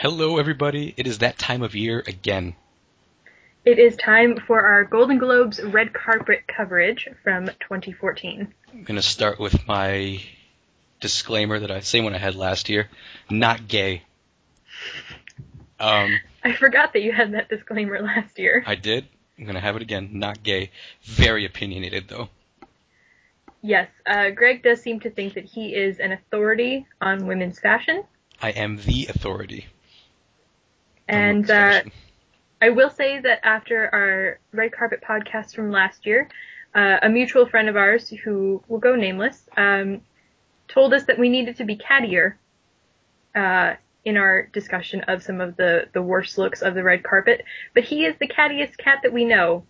Hello, everybody. It is that time of year again. It is time for our Golden Globes red carpet coverage from 2014. I'm going to start with my disclaimer that I say when I had last year. Not gay. I forgot that you had that disclaimer last year. I did. I'm going to have it again. Not gay. Very opinionated, though. Yes, Greg does seem to think that he is an authority on women's fashion. I am the authority. And I will say that after our red carpet podcast from last year, a mutual friend of ours, who will go nameless, told us that we needed to be cattier in our discussion of some of the worst looks of the red carpet. But he is the cattiest cat that we know,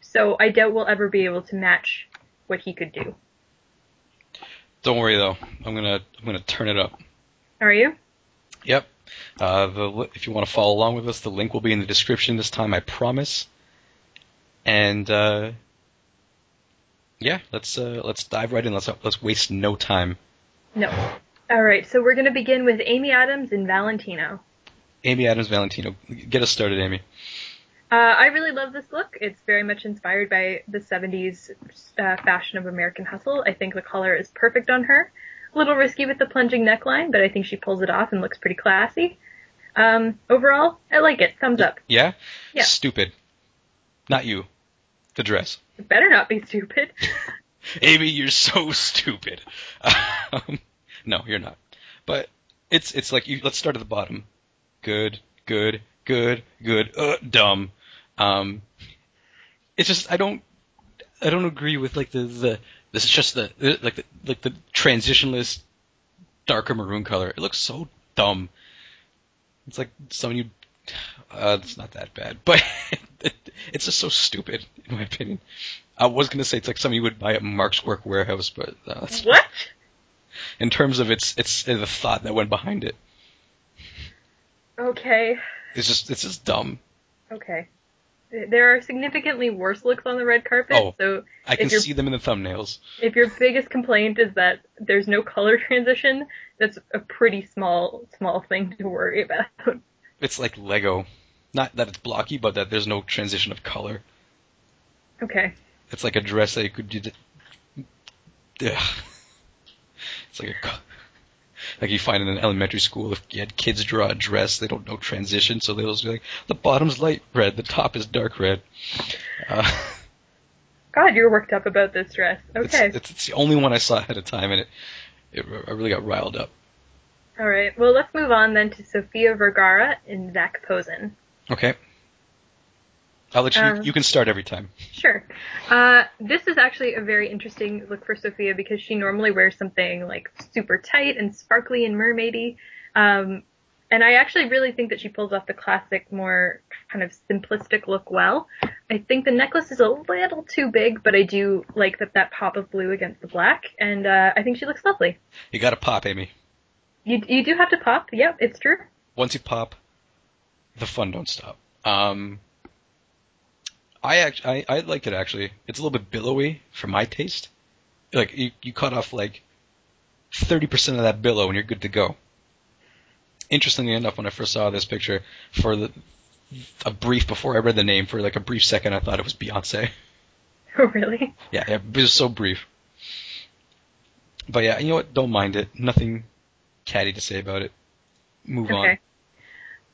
so I doubt we'll ever be able to match what he could do. Don't worry, though. I'm gonna turn it up. Are you? Yep. If you want to follow along with us, the link will be in the description this time, I promise. And yeah, let's dive right in. Let's waste no time. No. All right, so we're gonna begin with Amy Adams and Valentino. Amy Adams, Valentino. Get us started, Amy. I really love this look. It's very much inspired by the 70s fashion of American Hustle. I think the color is perfect on her. A little risky with the plunging neckline, but I think she pulls it off and looks pretty classy. Overall, I like it. Thumbs up. Yeah? Yeah. Stupid. Not you. The dress. It better not be stupid. Amy, you're so stupid. No, you're not. But it's like, let's start at the bottom. Good. Dumb. It's just, I don't agree with like this is just the transitionless darker maroon color. It looks so dumb. It's like something it's not that bad, but it's just so stupid in my opinion. I was gonna say it's like something you would buy at Mark's Work Warehouse, but that's what? In terms of it's the thought that went behind it. Okay. It's just dumb. Okay. There are significantly worse looks on the red carpet. Oh, so I can see them in the thumbnails. If your biggest complaint is that there's no color transition, that's a pretty small thing to worry about. It's like Lego. Not that it's blocky, but that there's no transition of color. Okay. It's like a dress that you could do. It's like you find in an elementary school, if you had kids draw a dress, they don't know transition, so they'll just be like, the bottom's light red, the top is dark red. God, you're worked up about this dress. Okay. It's the only one I saw ahead of time, and I really got riled up. All right. Well, let's move on then to Sofia Vergara and Zach Posen. Okay. I'll let you. You can start every time. Sure. This is actually a very interesting look for Sofia because she normally wears something like super tight and sparkly and mermaidy. And I actually really think that she pulls off the classic, more kind of simplistic look well. I think the necklace is a little too big, but I do like that pop of blue against the black, and I think she looks lovely. You gotta pop, Amy. You do have to pop. Yep, it's true. Once you pop, the fun don't stop. I like it actually. It's a little bit billowy for my taste. Like you cut off like 30% of that billow and you're good to go. Interestingly enough, when I first saw this picture, before I read the name, for like a brief second, I thought it was Beyonce. Oh, really? Yeah, it was so brief. But yeah, you know what? Don't mind it. Nothing catty to say about it. Move on.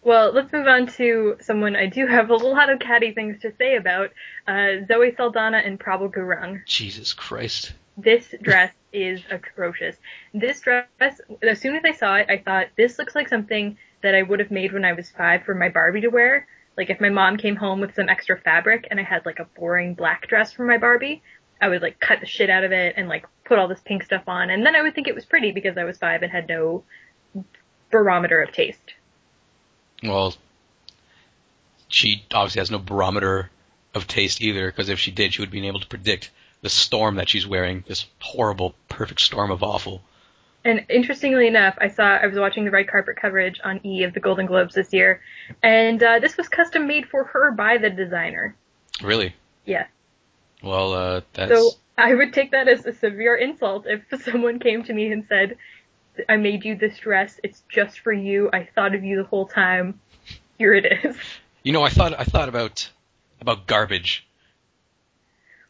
Well, let's move on to someone I do have a lot of catty things to say about, Zoe Saldana and Prabal Gurung. Jesus Christ. This dress is atrocious. This dress, as soon as I saw it, I thought, this looks like something that I would have made when I was 5 for my Barbie to wear. Like, if my mom came home with some extra fabric and I had, like, a boring black dress for my Barbie, I would, like, cut the shit out of it and, like, put all this pink stuff on. And then I would think it was pretty because I was 5 and had no barometer of taste. Well, she obviously has no barometer of taste either, because if she did, she would be able to predict the storm that she's wearing, this horrible, perfect storm of awful. And interestingly enough, I was watching the red carpet coverage on E! Of the Golden Globes this year, and this was custom made for her by the designer. Really? Yeah. Well, that's... So I would take that as a severe insult if someone came to me and said, I made you this dress. It's just for you. I thought of you the whole time. Here it is. You know, I thought about garbage,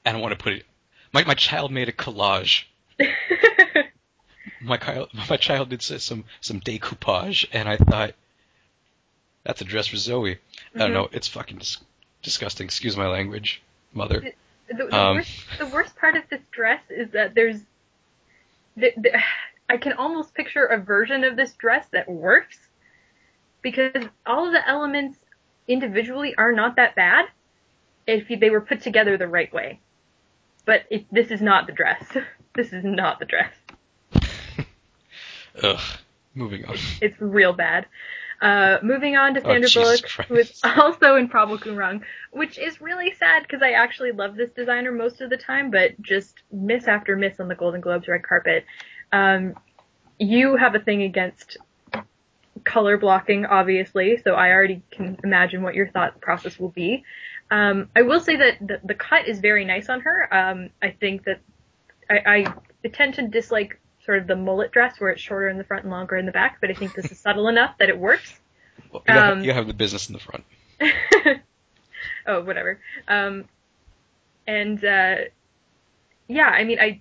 and I want to put it. My child made a collage. My child did some decoupage, and I thought, that's a dress for Zoe. I don't know. It's fucking disgusting. Excuse my language, mother. The worst part of this dress is that I can almost picture a version of this dress that works, because all of the elements individually are not that bad if they were put together the right way. But this is not the dress. This is not the dress. Ugh. Moving on. It's real bad. Moving on to Sandra Jesus Bullock, Christ. who is also in Prabal Kumrang, which is really sad because I actually love this designer most of the time, but just miss after miss on the Golden Globes red carpet. You have a thing against color blocking, obviously, so I already can imagine what your thought process will be. I will say that the cut is very nice on her. I think that I tend to dislike sort of the mullet dress where it's shorter in the front and longer in the back, but I think this is subtle enough that it works. Well, you have the business in the front. Oh, whatever. Yeah, I mean,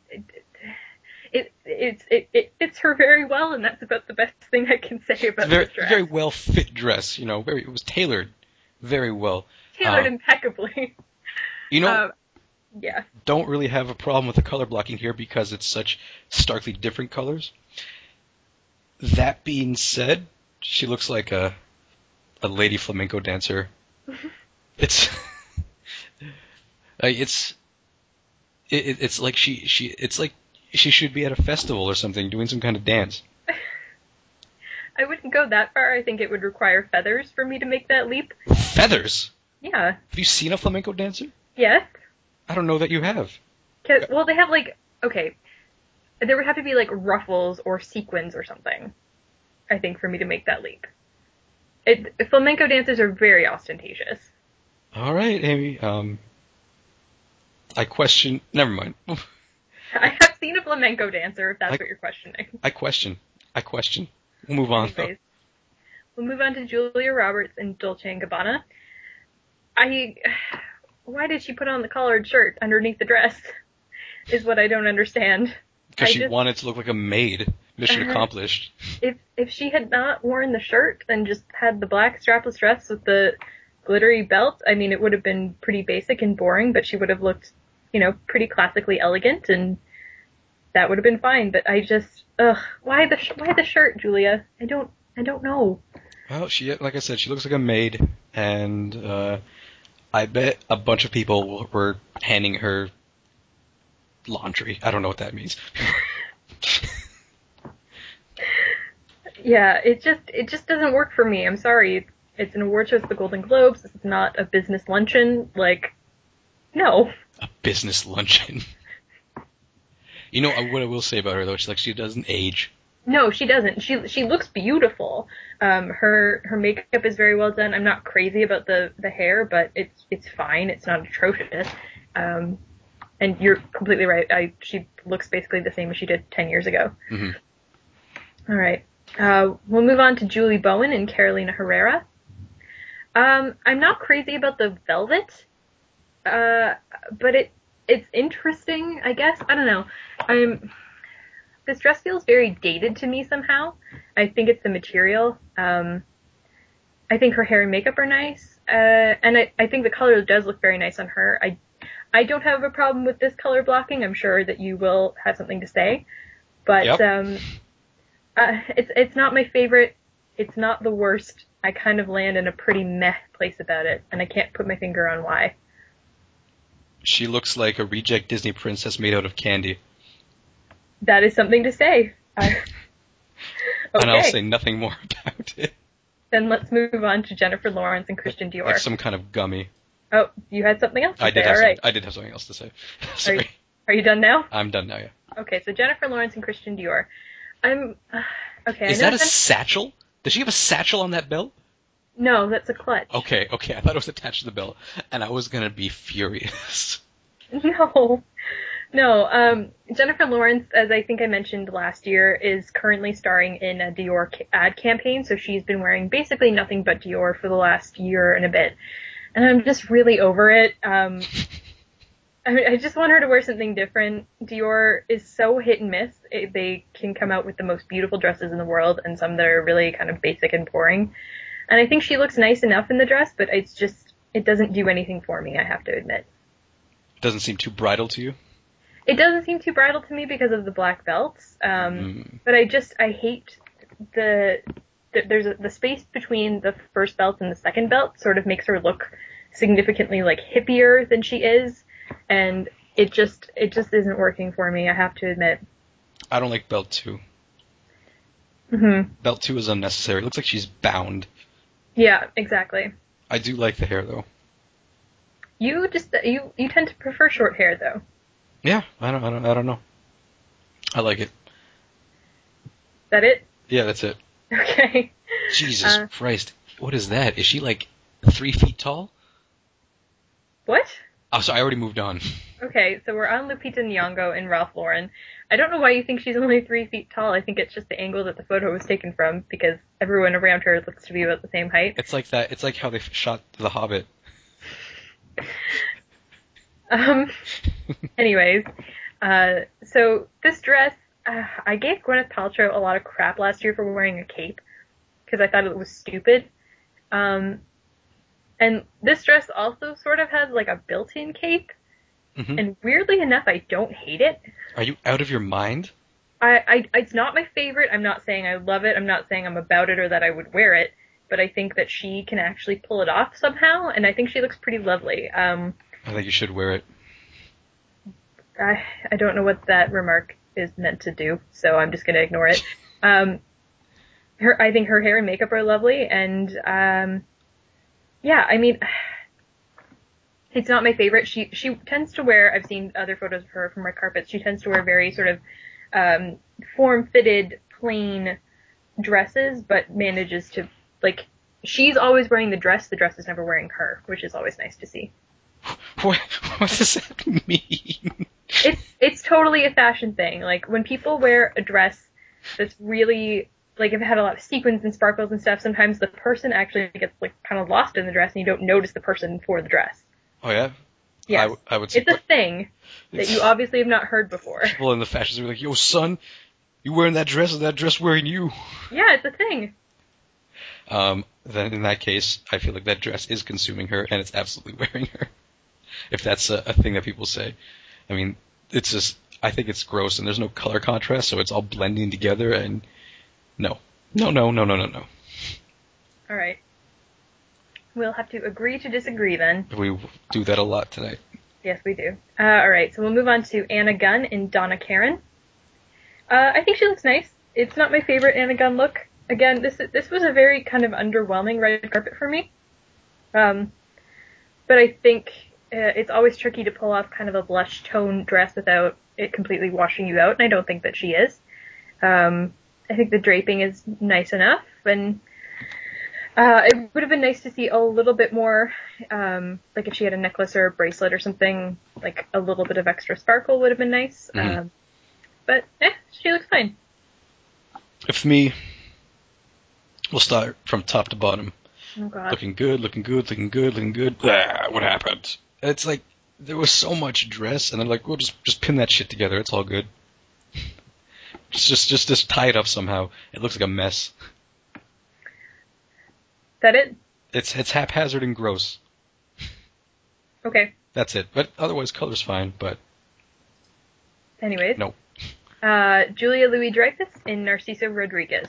it fits her very well, and that's about the best thing I can say about this dress. Very well fit dress, you know. It was tailored very well. Tailored impeccably. You know, yeah. Don't really have a problem with the color blocking here because it's such starkly different colors. That being said, she looks like a lady flamenco dancer. It's like she should be at a festival or something doing some kind of dance. I wouldn't go that far. I think it would require feathers for me to make that leap. Feathers? Yeah. Have you seen a flamenco dancer? Yes. I don't know that you have. Well, they have there would have to be like ruffles or sequins or something, I think, for me to make that leap. Flamenco dancers are very ostentatious. All right, Amy. I question. Never mind. I have seen a flamenco dancer, if that's what you're questioning. I question. We'll move on. Anyways, we'll move on to Julia Roberts in Dolce & Gabbana. Why did she put on the collared shirt underneath the dress? Is what I don't understand. Because she wanted to look like a maid. Mission accomplished. If she had not worn the shirt and just had the black strapless dress with the glittery belt, I mean, it would have been pretty basic and boring, but she would have looked, pretty classically elegant, and that would have been fine. But why the shirt, Julia? I don't know. Well, like I said, she looks like a maid, and I bet a bunch of people were handing her laundry. I don't know what that means. Yeah, it just doesn't work for me. I'm sorry. It's an award show. It's the Golden Globes. This is not a business luncheon. No. A business luncheon. You know what I will say about her though? She doesn't age. No, she doesn't. She looks beautiful. Her makeup is very well done. I'm not crazy about the hair, but it's fine. It's not atrocious. And you're completely right. She looks basically the same as she did 10 years ago. Mm-hmm. All right. We'll move on to Julie Bowen and Carolina Herrera. I'm not crazy about the velvet, but it's interesting, I guess. I don't know. This dress feels very dated to me somehow. I think it's the material. I think her hair and makeup are nice, and I think the color does look very nice on her. I don't have a problem with this color blocking. I'm sure that you will have something to say, but yep. It's not my favorite. It's not the worst. I kind of land in a pretty meh place about it, and I can't put my finger on why. She looks like a reject Disney princess made out of candy. That is something to say. Okay. And I'll say nothing more about it. Then let's move on to Jennifer Lawrence and Christian Dior. Like some kind of gummy. Oh, you had something else to say? I did have something else to say. Sorry. Are you done now? I'm done now, yeah. Okay, so Jennifer Lawrence and Christian Dior. Okay. Is that a satchel? Does she have a satchel on that belt? No, that's a clutch. Okay. I thought it was attached to the belt, and I was gonna be furious. No. No, Jennifer Lawrence, as I think I mentioned last year, is currently starring in a Dior ad campaign, so she's been wearing basically nothing but Dior for the last year and a bit. And I'm just really over it. I just want her to wear something different. Dior is so hit and miss. They can come out with the most beautiful dresses in the world and some that are really kind of basic and boring. And I think she looks nice enough in the dress, but it doesn't do anything for me, I have to admit. Doesn't seem too bridal to you? It doesn't seem too bridal to me because of the black belts. But I hate the space between the first belt and the second belt sort of makes her look significantly like hippier than she is. And it just isn't working for me, I have to admit. I don't like belt 2. Mm-hmm. Belt 2 is unnecessary. It looks like she's bound. Yeah, exactly. I do like the hair, though. You tend to prefer short hair, though. Yeah, I don't know. I like it. Is that it? Yeah, that's it. Okay. Jesus Christ. What is that? Is she like 3 feet tall? What? Oh, so I already moved on. Okay, so we're on Lupita Nyong'o in Ralph Lauren. I don't know why you think she's only 3 feet tall. I think it's just the angle that the photo was taken from, because everyone around her looks to be about the same height. It's like that. It's like how they shot The Hobbit. Anyways, so this dress, I gave Gwyneth Paltrow a lot of crap last year for wearing a cape, because I thought it was stupid. And this dress also sort of has like a built-in cape. Mm-hmm. And weirdly enough, I don't hate it. Are you out of your mind? It's not my favorite. I'm not saying I love it. I'm not saying I'm about it or that I would wear it. But I think that she can actually pull it off somehow, and I think she looks pretty lovely. I think you should wear it. I don't know what that remark is meant to do, so I'm just going to ignore it. I think her hair and makeup are lovely, and yeah, I mean, it's not my favorite. She tends to wear, I've seen other photos of her from red carpets, she tends to wear very sort of form-fitted, plain dresses, but manages to, like, she's always wearing the dress is never wearing her, which is always nice to see. What does that mean? It's totally a fashion thing. Like, when people wear a dress that's really, like, if it had a lot of sequins and sparkles and stuff, sometimes the person actually gets, like, kind of lost in the dress and you don't notice the person for the dress. Oh, yeah? Yes. I would say it's a thing that you obviously have not heard before. People in the fashions are like, yo, son, you wearing that dress, or that dress wearing you? Yeah, it's a thing. Then in that case, I feel like that dress is consuming her, and it's absolutely wearing her. If that's a thing that people say. I mean, it's just, I think it's gross, and there's no color contrast, so it's all blending together, and no. No. All right. We'll have to agree to disagree then. We do that a lot tonight. Yes, we do. All right, so we'll move on to Anna Gunn in Donna Karan. I think she looks nice. It's not my favorite Anna Gunn look. Again, this was a very kind of underwhelming red carpet for me. But I think it's always tricky to pull off kind of a blush tone dress without it completely washing you out, and I don't think that she is. I think the draping is nice enough, and it would have been nice to see a little bit more, like if she had a necklace or a bracelet or something, like a little bit of extra sparkle would have been nice. Mm-hmm. But she looks fine. If me, we'll start from top to bottom. Oh, God. Looking good. What happened? It's like, there was so much dress, and they're like, we'll just pin that shit together, it's all good. just tie it up somehow. It looks like a mess. Is that it? It's haphazard and gross. Okay. That's it. But otherwise, color's fine, but... Anyways. No. Julia Louis-Dreyfus in Narciso Rodriguez.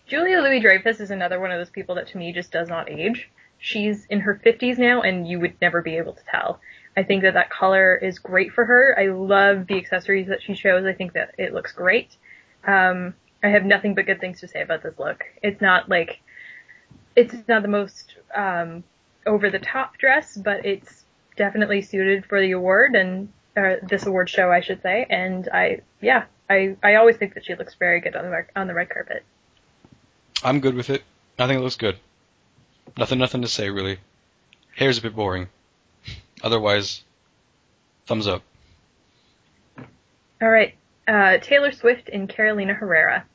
Julia Louis-Dreyfus is another one of those people that to me just does not age. She's in her 50s now, and you would never be able to tell. I think that color is great for her. I love the accessories that she chose. I think that it looks great. I have nothing but good things to say about this look. It's not the most over-the-top dress, but it's definitely suited for the award, and this award show, I should say. And I always think that she looks very good on the red carpet. I'm good with it. I think it looks good. Nothing to say, really. Hair's a bit boring. Otherwise, thumbs up. All right. Taylor Swift and Carolina Herrera.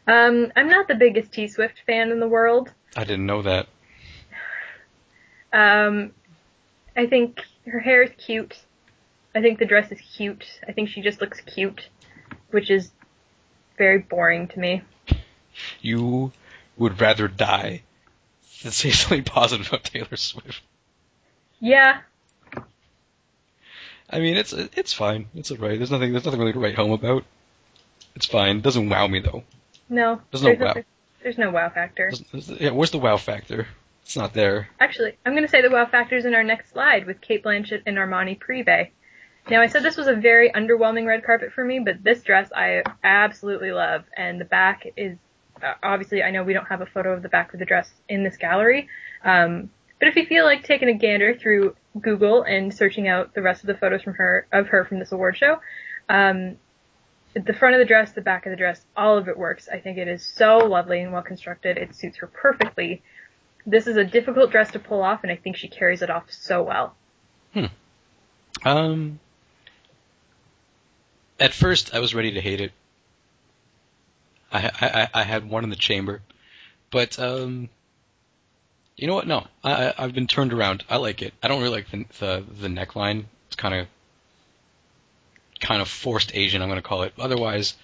I'm not the biggest T Swift fan in the world. I didn't know that. I think her hair is cute. I think the dress is cute. I think she just looks cute, which is very boring to me. You would rather die than say something positive about Taylor Swift. Yeah. I mean, it's fine. It's alright. There's nothing really to write home about. It's fine. It doesn't wow me though. No. There's no wow. There's no wow factor. Yeah, where's the wow factor? It's not there. Actually, I'm going to say the wow factor's in our next slide with Cate Blanchett and Armani Privé. Now, I said this was a very underwhelming red carpet for me, but this dress I absolutely love, and the back is, obviously, I know we don't have a photo of the back of the dress in this gallery, but if you feel like taking a gander through Google and searching out the rest of the photos from her from this award show, the front of the dress, the back of the dress, all of it works. I think it is so lovely and well constructed. It suits her perfectly. This is a difficult dress to pull off, and I think she carries it off so well. At first, I was ready to hate it. I had one in the chamber, but you know what? No, I've been turned around. I like it. I don't really like the neckline. It's kind of forced Asian, I'm going to call it. Otherwise,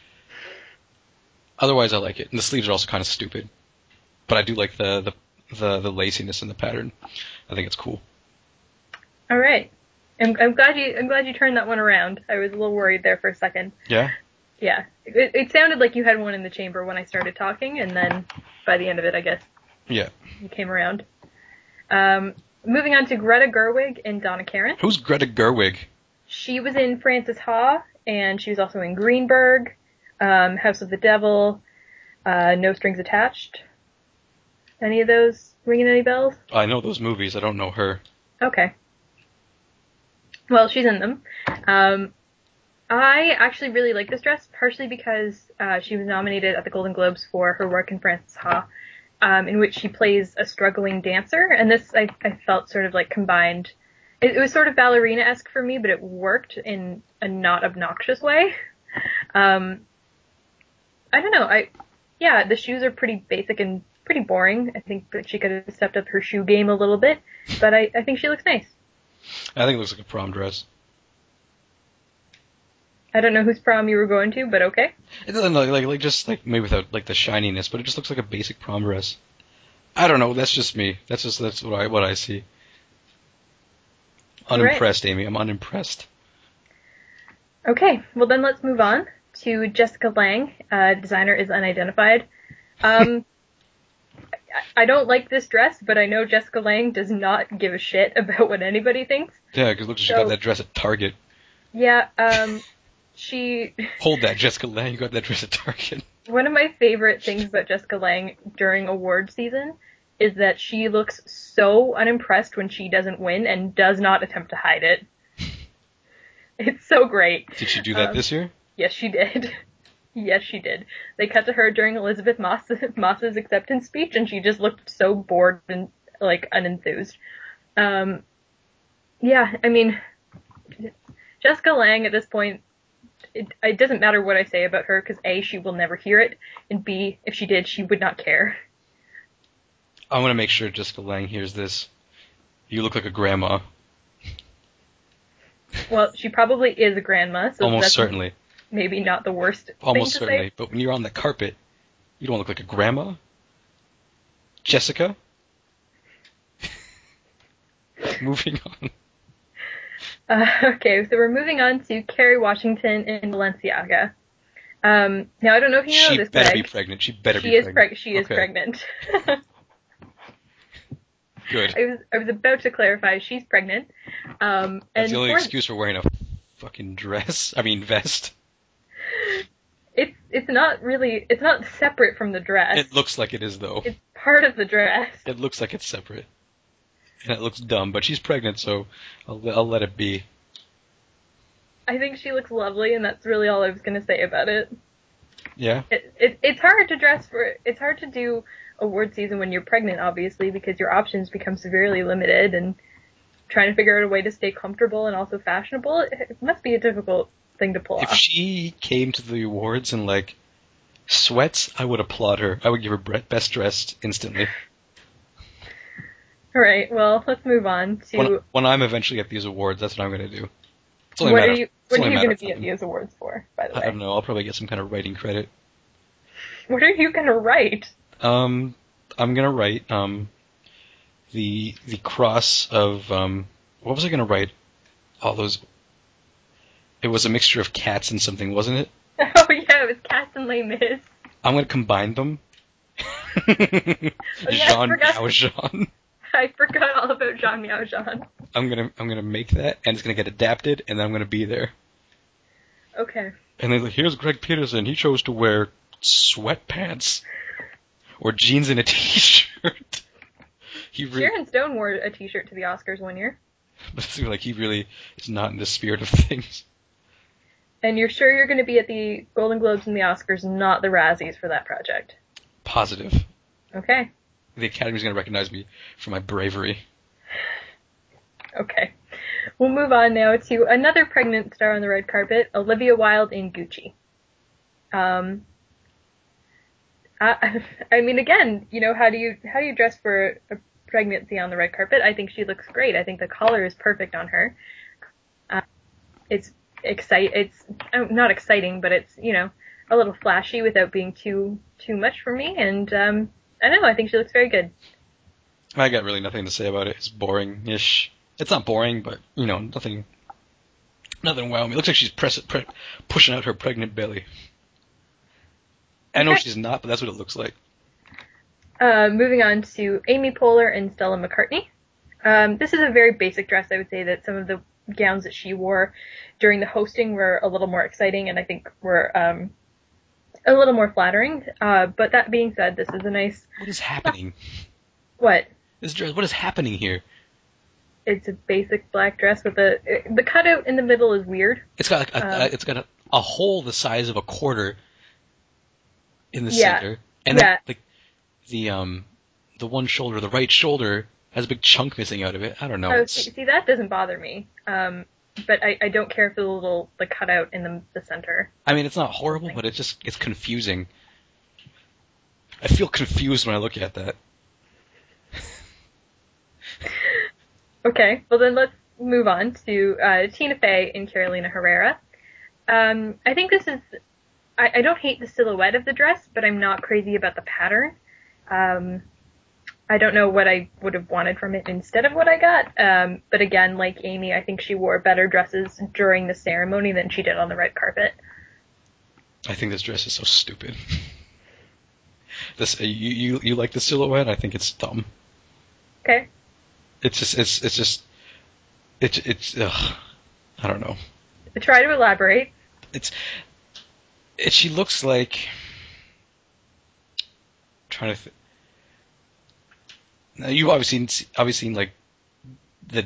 I like it. And the sleeves are also kind of stupid, but I do like the laciness in the pattern. I think it's cool. All right. I'm glad you turned that one around. I was a little worried there for a second. Yeah? Yeah. It sounded like you had one in the chamber when I started talking, and then by the end of it, I guess. Yeah. You came around. Moving on to Greta Gerwig and Donna Karan. Who's Greta Gerwig? She was in Frances Ha, and she was also in Greenberg, House of the Devil, No Strings Attached. Any of those ringing any bells? I know those movies. I don't know her. Okay. Well, she's in them. I actually really like this dress, partially because she was nominated at the Golden Globes for her work in Frances Ha, in which she plays a struggling dancer. And this, I felt sort of like combined. It was sort of ballerina-esque for me, but it worked in a not obnoxious way. I don't know. The shoes are pretty basic and pretty boring. I think that she could have stepped up her shoe game a little bit, but I think she looks nice. I think it looks like a prom dress. I don't know whose prom you were going to, but okay. It doesn't look like just like maybe without like the shininess, but it just looks like a basic prom dress. I don't know. That's just me. That's what I see. Unimpressed, right. Amy. I'm unimpressed. Okay, well then let's move on to Jessica Lange. Designer is unidentified. I don't like this dress, but I know Jessica Lange does not give a shit about what anybody thinks. Yeah, because look, she got that dress at Target. Yeah, she... Hold that, Jessica Lange. You got that dress at Target. One of my favorite things about Jessica Lange during award season is that she looks so unimpressed when she doesn't win and does not attempt to hide it. It's so great. Did she do that this year? Yes, she did. Yes, she did. They cut to her during Elizabeth Moss's acceptance speech, and she just looked so bored and, like, unenthused. Yeah, I mean, Jessica Lange at this point, it doesn't matter what I say about her, because A, she will never hear it, and B, if she did, she would not care. I want to make sure Jessica Lange hears this. You look like a grandma. Well, she probably is a grandma, so almost certainly. Maybe not the worst almost thing to certainly, say. But when you're on the carpet, you don't look like a grandma. Jessica? Moving on. Okay, so we're moving on to Kerry Washington in Balenciaga. Now, I don't know if you know this, She better Greg. be pregnant. She better be pregnant. She is pregnant. Good. I was about to clarify, she's pregnant. That's the only excuse for wearing a fucking dress. I mean, vest. It's not separate from the dress. It looks like it is, though. It's part of the dress. It looks like it's separate. And it looks dumb, but she's pregnant, so I'll let it be. I think she looks lovely, and that's really all I was going to say about it. Yeah? It's hard to dress for... It's hard to do award season when you're pregnant, obviously, because your options become severely limited, and trying to figure out a way to stay comfortable and also fashionable, it must be a difficult thing to pull If off. she came to the awards in, like, sweats, I would applaud her. I would give her best dressed instantly. All right, well, let's move on to... When I'm eventually at these awards, that's what I'm going to do. What are you going to be at these awards for, by the way? I don't know. I'll probably get some kind of writing credit. What are you going to write? I'm going to write the cross of... what was I going to write? All those... It was a mixture of cats and something, wasn't it? Oh, yeah, it was Cats and Les Mis. I'm going to combine them. Jean Valjean. I forgot all about Jean Valjean. I'm gonna make that, and it's gonna get adapted, and then I'm gonna be there. Okay. And then here's Greg Peterson. He chose to wear sweatpants or jeans and a t-shirt. Sharon Stone wore a t-shirt to the Oscars one year. But it seems like he really is not in the spirit of things. And you're sure you're going to be at the Golden Globes and the Oscars, not the Razzies for that project? Positive. Okay. The Academy's going to recognize me for my bravery. Okay. We'll move on now to another pregnant star on the red carpet, Olivia Wilde in Gucci. I mean, again, you know, how do you dress for a pregnancy on the red carpet? I think she looks great. I think the color is perfect on her. It's not exciting, but it's, you know, a little flashy without being too much for me. And I don't know. I think she looks very good. I got really nothing to say about it. It's boring-ish. It's not boring, but, you know, nothing wow me. It looks like she's pushing out her pregnant belly. I know she's not, but that's what it looks like. Moving on to Amy Poehler and Stella McCartney. This is a very basic dress. I would say that some of the gowns that she wore during the hosting were a little more exciting, and I think were a little more flattering. But that being said, this is a nice... What is happening? What? This dress, what is happening here? It's a basic black dress with the cutout in the middle is weird. It's got like a hole the size of a quarter in the center, and then the one shoulder, the right shoulder, has a big chunk missing out of it. I don't know. Oh, see, that doesn't bother me. But I don't care for the cutout in the center. I mean, it's not horrible, but it's confusing. I feel confused when I look at that. Okay, well then let's move on to Tina Fey and Carolina Herrera. I think this is... I don't hate the silhouette of the dress, but I'm not crazy about the pattern. I don't know what I would have wanted from it instead of what I got. But again, like Amy, I think she wore better dresses during the ceremony than she did on the red carpet. I think this dress is so stupid. You like the silhouette? I think it's dumb. Okay. It's I don't know. Try to elaborate. She looks like... trying to Now, you've obviously seen like the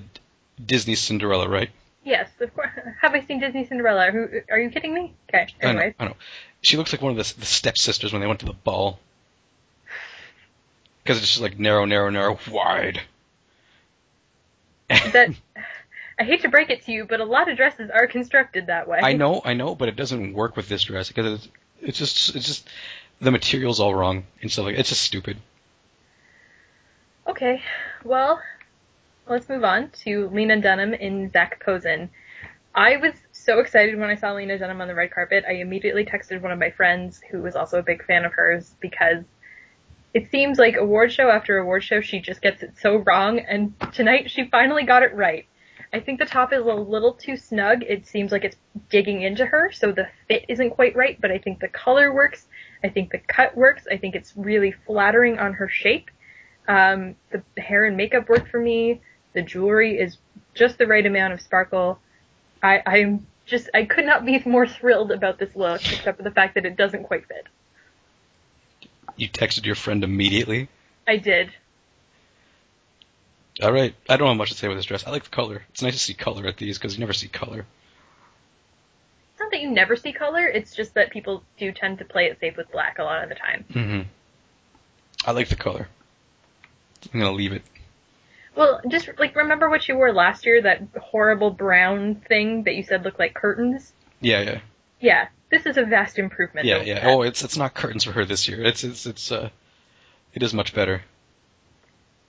Disney Cinderella, right? Yes, of course. Have I seen Disney Cinderella? Are you kidding me? Okay, anyway. I know. She looks like one of the stepsisters when they went to the ball. Because it's just like narrow, wide. I hate to break it to you, but a lot of dresses are constructed that way. I know, but it doesn't work with this dress because it's just the material's all wrong and stuff like it's just stupid. Okay, well, let's move on to Lena Dunham in Zack Posen. I was so excited when I saw Lena Dunham on the red carpet. I immediately texted one of my friends who was also a big fan of hers because it seems like award show after award show she just gets it so wrong, and tonight she finally got it right. I think the top is a little too snug. It seems like it's digging into her, so the fit isn't quite right, but I think the color works. I think the cut works. I think it's really flattering on her shape. The hair and makeup work for me. The jewelry is just the right amount of sparkle. I could not be more thrilled about this look, except for the fact that it doesn't quite fit. You texted your friend immediately? I did. All right. I don't have much to say with this dress. I like the color. It's nice to see color at these because you never see color. It's not that you never see color. It's just that people do tend to play it safe with black a lot of the time. Mm-hmm. I like the color. I'm going to leave it. Well, just, remember what you wore last year? That horrible brown thing that you said looked like curtains? Yeah, yeah. Yeah, this is a vast improvement. Yeah, yeah. Oh, it's not curtains for her this year. It is much better.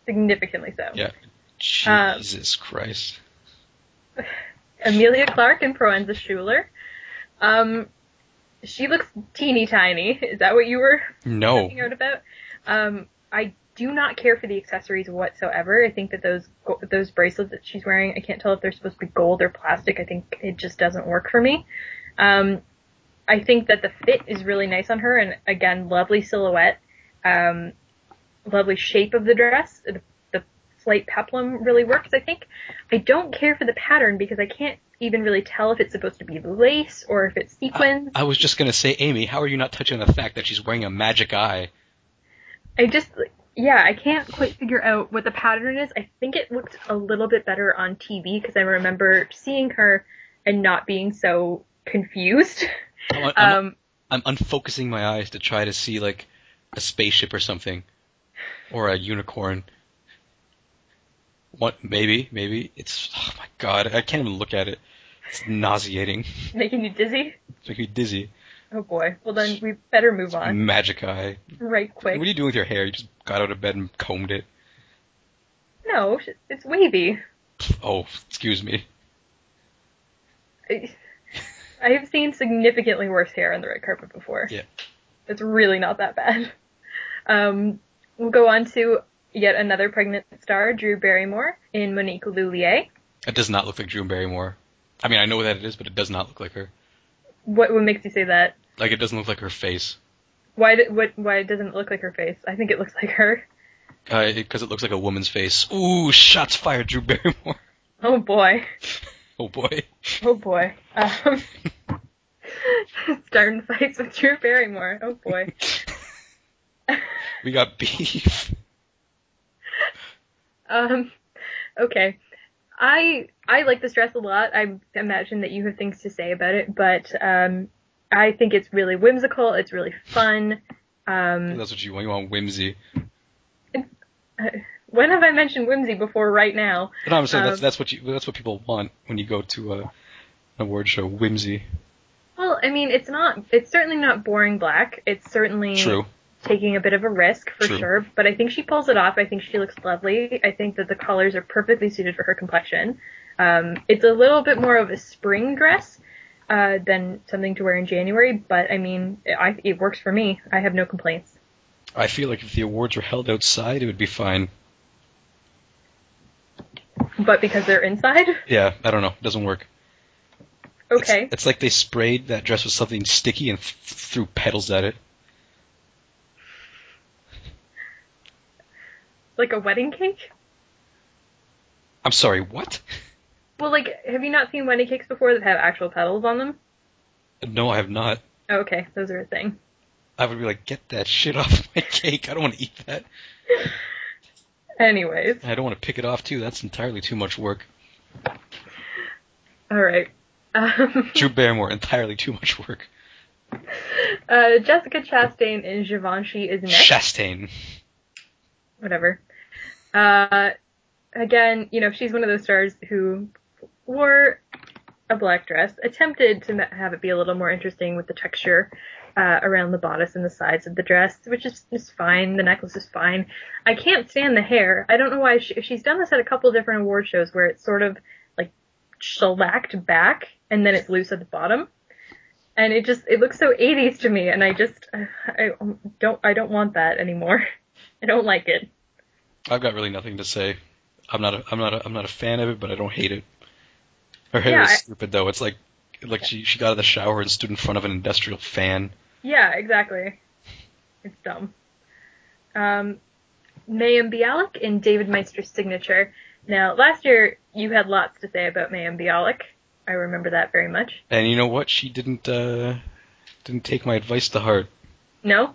Significantly so. Yeah. Jesus Christ. Amelia Clark and Proenza Schuler. She looks teeny tiny. Is that what you were talking out about? I do not care for the accessories whatsoever. I think that those bracelets that she's wearing, I can't tell if they're supposed to be gold or plastic. I think it just doesn't work for me. I think that the fit is really nice on her, and again, lovely silhouette, lovely shape of the dress. The slight peplum really works, I think. I don't care for the pattern because I can't even really tell if it's supposed to be lace or if it's sequins. I was just going to say, Amy, how are you not touching on the fact that she's wearing a magic eye? I can't quite figure out what the pattern is. I think it looked a little bit better on TV because I remember seeing her and not being so confused. I'm unfocusing my eyes to try to see, like, a spaceship or something. Or a unicorn. What? Maybe. It's... Oh, my God. I can't even look at it. It's nauseating. Making you dizzy? It's making me dizzy. Oh, boy. Well, then we better move on. Magic eye. Right quick. What are you doing with your hair? You just got out of bed and combed it? No, it's wavy. Oh, excuse me. I have seen significantly worse hair on the red carpet before. Yeah. It's really not that bad. We'll go on to yet another pregnant star, Drew Barrymore, in Monique Lhuillier. It does not look like Drew Barrymore. I mean, I know that it is, but it does not look like her. What makes you say that? Like, it doesn't look like her face. Why doesn't it look like her face? I think it looks like her. Because it looks like a woman's face. Ooh, shots fired, Drew Barrymore. Oh, boy. Oh, boy. Oh, boy. Starting fights with Drew Barrymore. Oh, boy. We got beef. Okay. I like this dress a lot. I imagine that you have things to say about it, but I think it's really whimsical. It's really fun. That's what you want. You want whimsy. When have I mentioned whimsy before? Right now. No, I'm saying that's what people want when you go to an award show. Whimsy. Well, I mean, it's certainly not boring black. It's certainly True. Taking a bit of a risk for True. sure, but I think she pulls it off. I think she looks lovely. I think that the colors are perfectly suited for her complexion. It's a little bit more of a spring dress than something to wear in January, but I mean, it works for me. I have no complaints. I feel like if the awards were held outside, it would be fine. But because they're inside? Yeah, I don't know. It doesn't work. Okay. It's like they sprayed that dress with something sticky and threw petals at it. Like a wedding cake? I'm sorry, what? Well, like, have you not seen wedding cakes before that have actual petals on them? No, I have not. Oh, okay, those are a thing. I would be like, get that shit off my cake. I don't want to eat that. Anyways. I don't want to pick it off, too. That's entirely too much work. Alright. Drew Barrymore, entirely too much work. Jessica Chastain in Givenchy is next. Chastain. Whatever. Again, she's one of those stars who wore a black dress, attempted to have it be a little more interesting with the texture around the bodice and the sides of the dress, which is fine. The necklace is fine. I can't stand the hair. I don't know why. She's done this at a couple different award shows where it's sort of like shellacked back and then it's loose at the bottom. And it looks so 80s to me, and I don't want that anymore. I don't like it. I've got really nothing to say. I'm not a fan of it, but I don't hate it. Her hair is stupid though. It's like she got out of the shower and stood in front of an industrial fan. Yeah, exactly. It's dumb. Mayim Bialik in David Meister's signature. Now, last year you had lots to say about Mayim Bialik. I remember that very much. And you know what? She didn't take my advice to heart. No?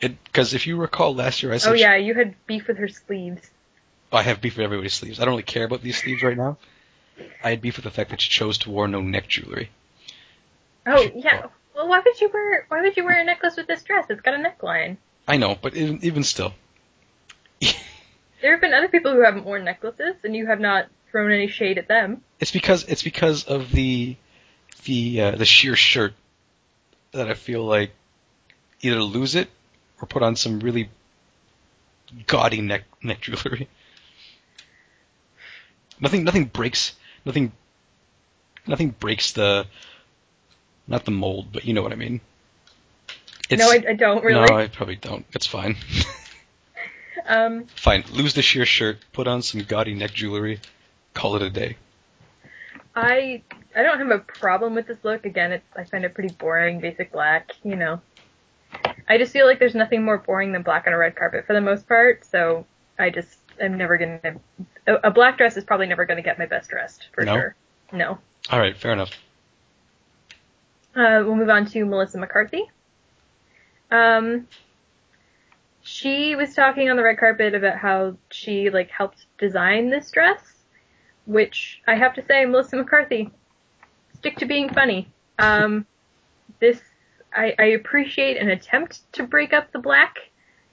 Because if you recall last year I said... Oh yeah, you had beef with her sleeves. I have beef with everybody's sleeves. I don't really care about these sleeves right now. I had beef with the fact that she chose to wear no neck jewelry. Oh, yeah. Well, why would you wear a necklace with this dress? It's got a neckline. I know, but even still. There have been other people who haven't worn necklaces, and you have not thrown any shade at them. It's because of the the sheer shirt that I feel like either lose it or put on some really gaudy neck jewelry. Nothing breaks the, not the mold, but you know what I mean. No, I don't really. No, I probably don't. It's fine. Fine. Lose the sheer shirt, put on some gaudy neck jewelry, call it a day. I don't have a problem with this look. Again, I find it pretty boring, basic black, you know. I just feel like there's nothing more boring than black on a red carpet for the most part, so I'm never gonna... A black dress is probably never gonna get my best dressed, for sure. No. Alright, fair enough. We'll move on to Melissa McCarthy. She was talking on the red carpet about how she, like, helped design this dress, which I have to say, Melissa McCarthy, stick to being funny. I appreciate an attempt to break up the black,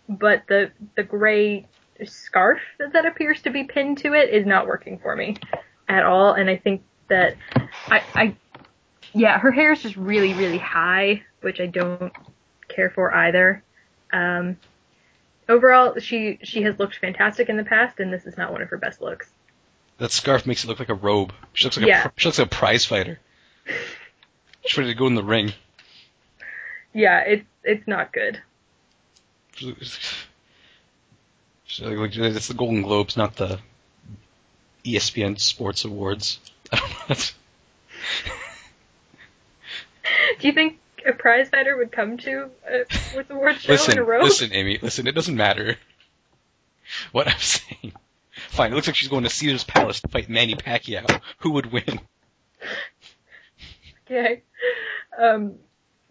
but the gray scarf that appears to be pinned to it is not working for me at all, and I think that her hair is just really, really high, which I don't care for either. Overall, she has looked fantastic in the past, and this is not one of her best looks. That scarf makes it look like a robe. She looks like a prize fighter. She's ready to go in the ring. Yeah, it's not good. It's the Golden Globes, not the ESPN Sports Awards. I don't know. Do you think a prize fighter would come to a sports awards show in a row? Listen, Amy, listen, it doesn't matter what I'm saying. Fine, it looks like she's going to Caesar's Palace to fight Manny Pacquiao. Who would win? Okay.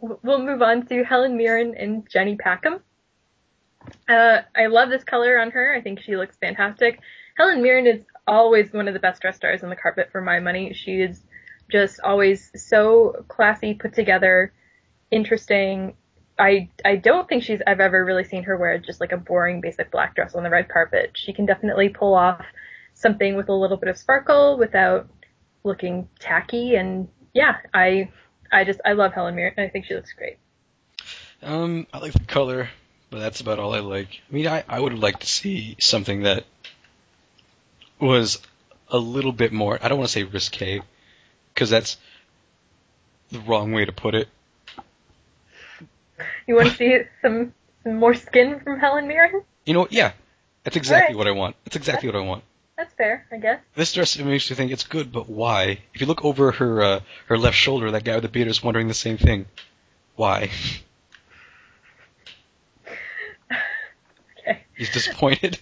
We'll move on to Helen Mirren and Jenny Packham. I love this color on her. I think she looks fantastic. Helen Mirren is always one of the best dress stars on the carpet for my money. She is just always so classy, put together, interesting. I don't think I've ever really seen her wear just like a boring basic black dress on the red carpet. She can definitely pull off something with a little bit of sparkle without looking tacky, and yeah, I love Helen Mirren. I think she looks great. I like the color, but that's about all I like. I mean, I would like to see something that was a little bit more, I don't want to say risque, because that's the wrong way to put it. You want to see some more skin from Helen Mirren? You know, yeah. That's exactly what I want. That's exactly what I want. That's fair, I guess. This dress makes you think it's good, but why? If you look over her left shoulder, that guy with the beard is wondering the same thing. Why? Okay. He's disappointed.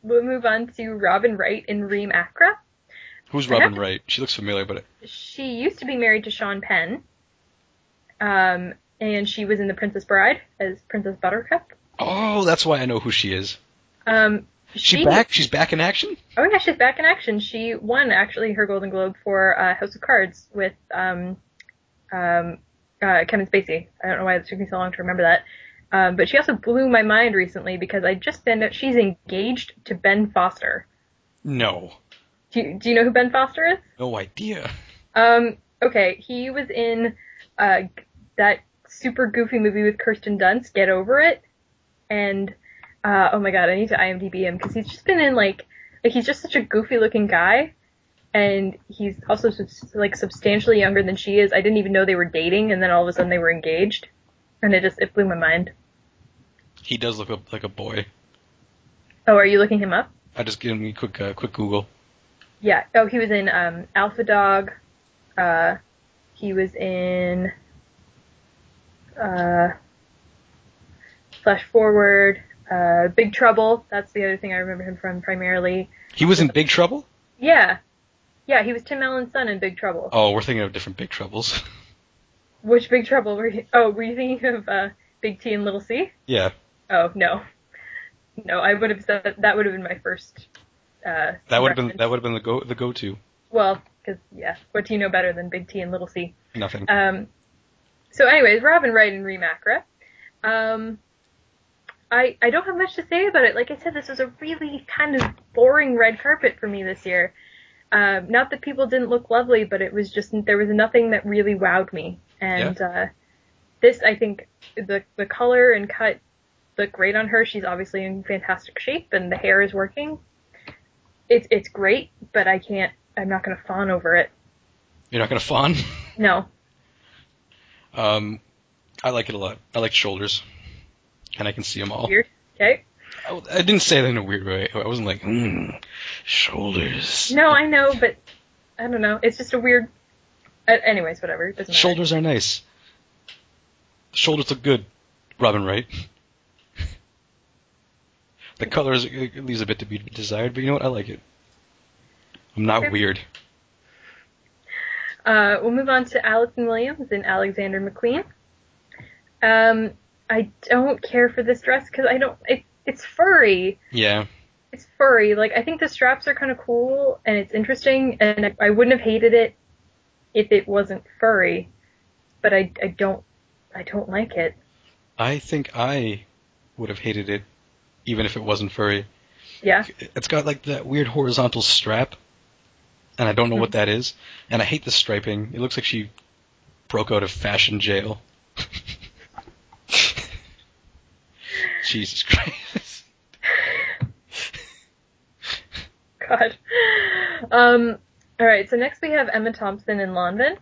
We'll move on to Robin Wright in Reem Acra. Who's Robin Wright? She looks familiar, but... She used to be married to Sean Penn. And she was in The Princess Bride as Princess Buttercup. Oh, that's why I know who she is. She's back in action? Oh yeah, she's back in action. She won, actually, her Golden Globe for House of Cards with Kevin Spacey. I don't know why it took me so long to remember that. But she also blew my mind recently because I just found out she's engaged to Ben Foster. No. Do you know who Ben Foster is? No idea. Okay, he was in that super goofy movie with Kirsten Dunst, Get Over It, and oh my god, I need to IMDb him because he's just been in like he's just such a goofy looking guy, and he's also like substantially younger than she is. I didn't even know they were dating, and then all of a sudden they were engaged, and it blew my mind. He does look like a boy. Oh, are you looking him up? I just give him a quick Google. Yeah. Oh, he was in Alpha Dog. He was in Flash Forward, Big Trouble. That's the other thing I remember him from primarily. He was in Big Trouble? Yeah. Yeah, he was Tim Allen's son in Big Trouble. Oh, we're thinking of different Big Troubles. Which Big Trouble were you? Oh, were you thinking of Big T and Little C? Yeah. Oh, no. No, I would have said that would have been my first. That would have been the go-to. Well, because yeah, what do you know better than Big T and Little C? Nothing. So, anyways, Robin Wright and Reem Acra. I don't have much to say about it. Like I said, this was a really kind of boring red carpet for me this year. Not that people didn't look lovely, but it was just, there was nothing that really wowed me. And this, I think, the color and cut look great on her. She's obviously in fantastic shape, and the hair is working. It's great, but I'm not going to fawn over it. You're not going to fawn? No. I like it a lot. I like shoulders, and I can see them all. Weird. Okay. I didn't say that in a weird way. I wasn't like, shoulders. No, I know, but I don't know. It's just a weird... anyways, whatever. It doesn't matter. Shoulders are nice. Shoulders look good, Robin Wright. The color it leaves a bit to be desired, but you know what? I like it. I'm not weird. We'll move on to Allison Williams and Alexander McQueen. I don't care for this dress because it's furry. Yeah. It's furry. Like, I think the straps are kind of cool and it's interesting, and I wouldn't have hated it if it wasn't furry, but I don't like it. I think I would have hated it even if it wasn't furry. Yeah. It's got like that weird horizontal strap, and I don't know what that is, and I hate the striping. It looks like she broke out of fashion jail. Jesus Christ. God. Alright, so next we have Emma Thompson and London.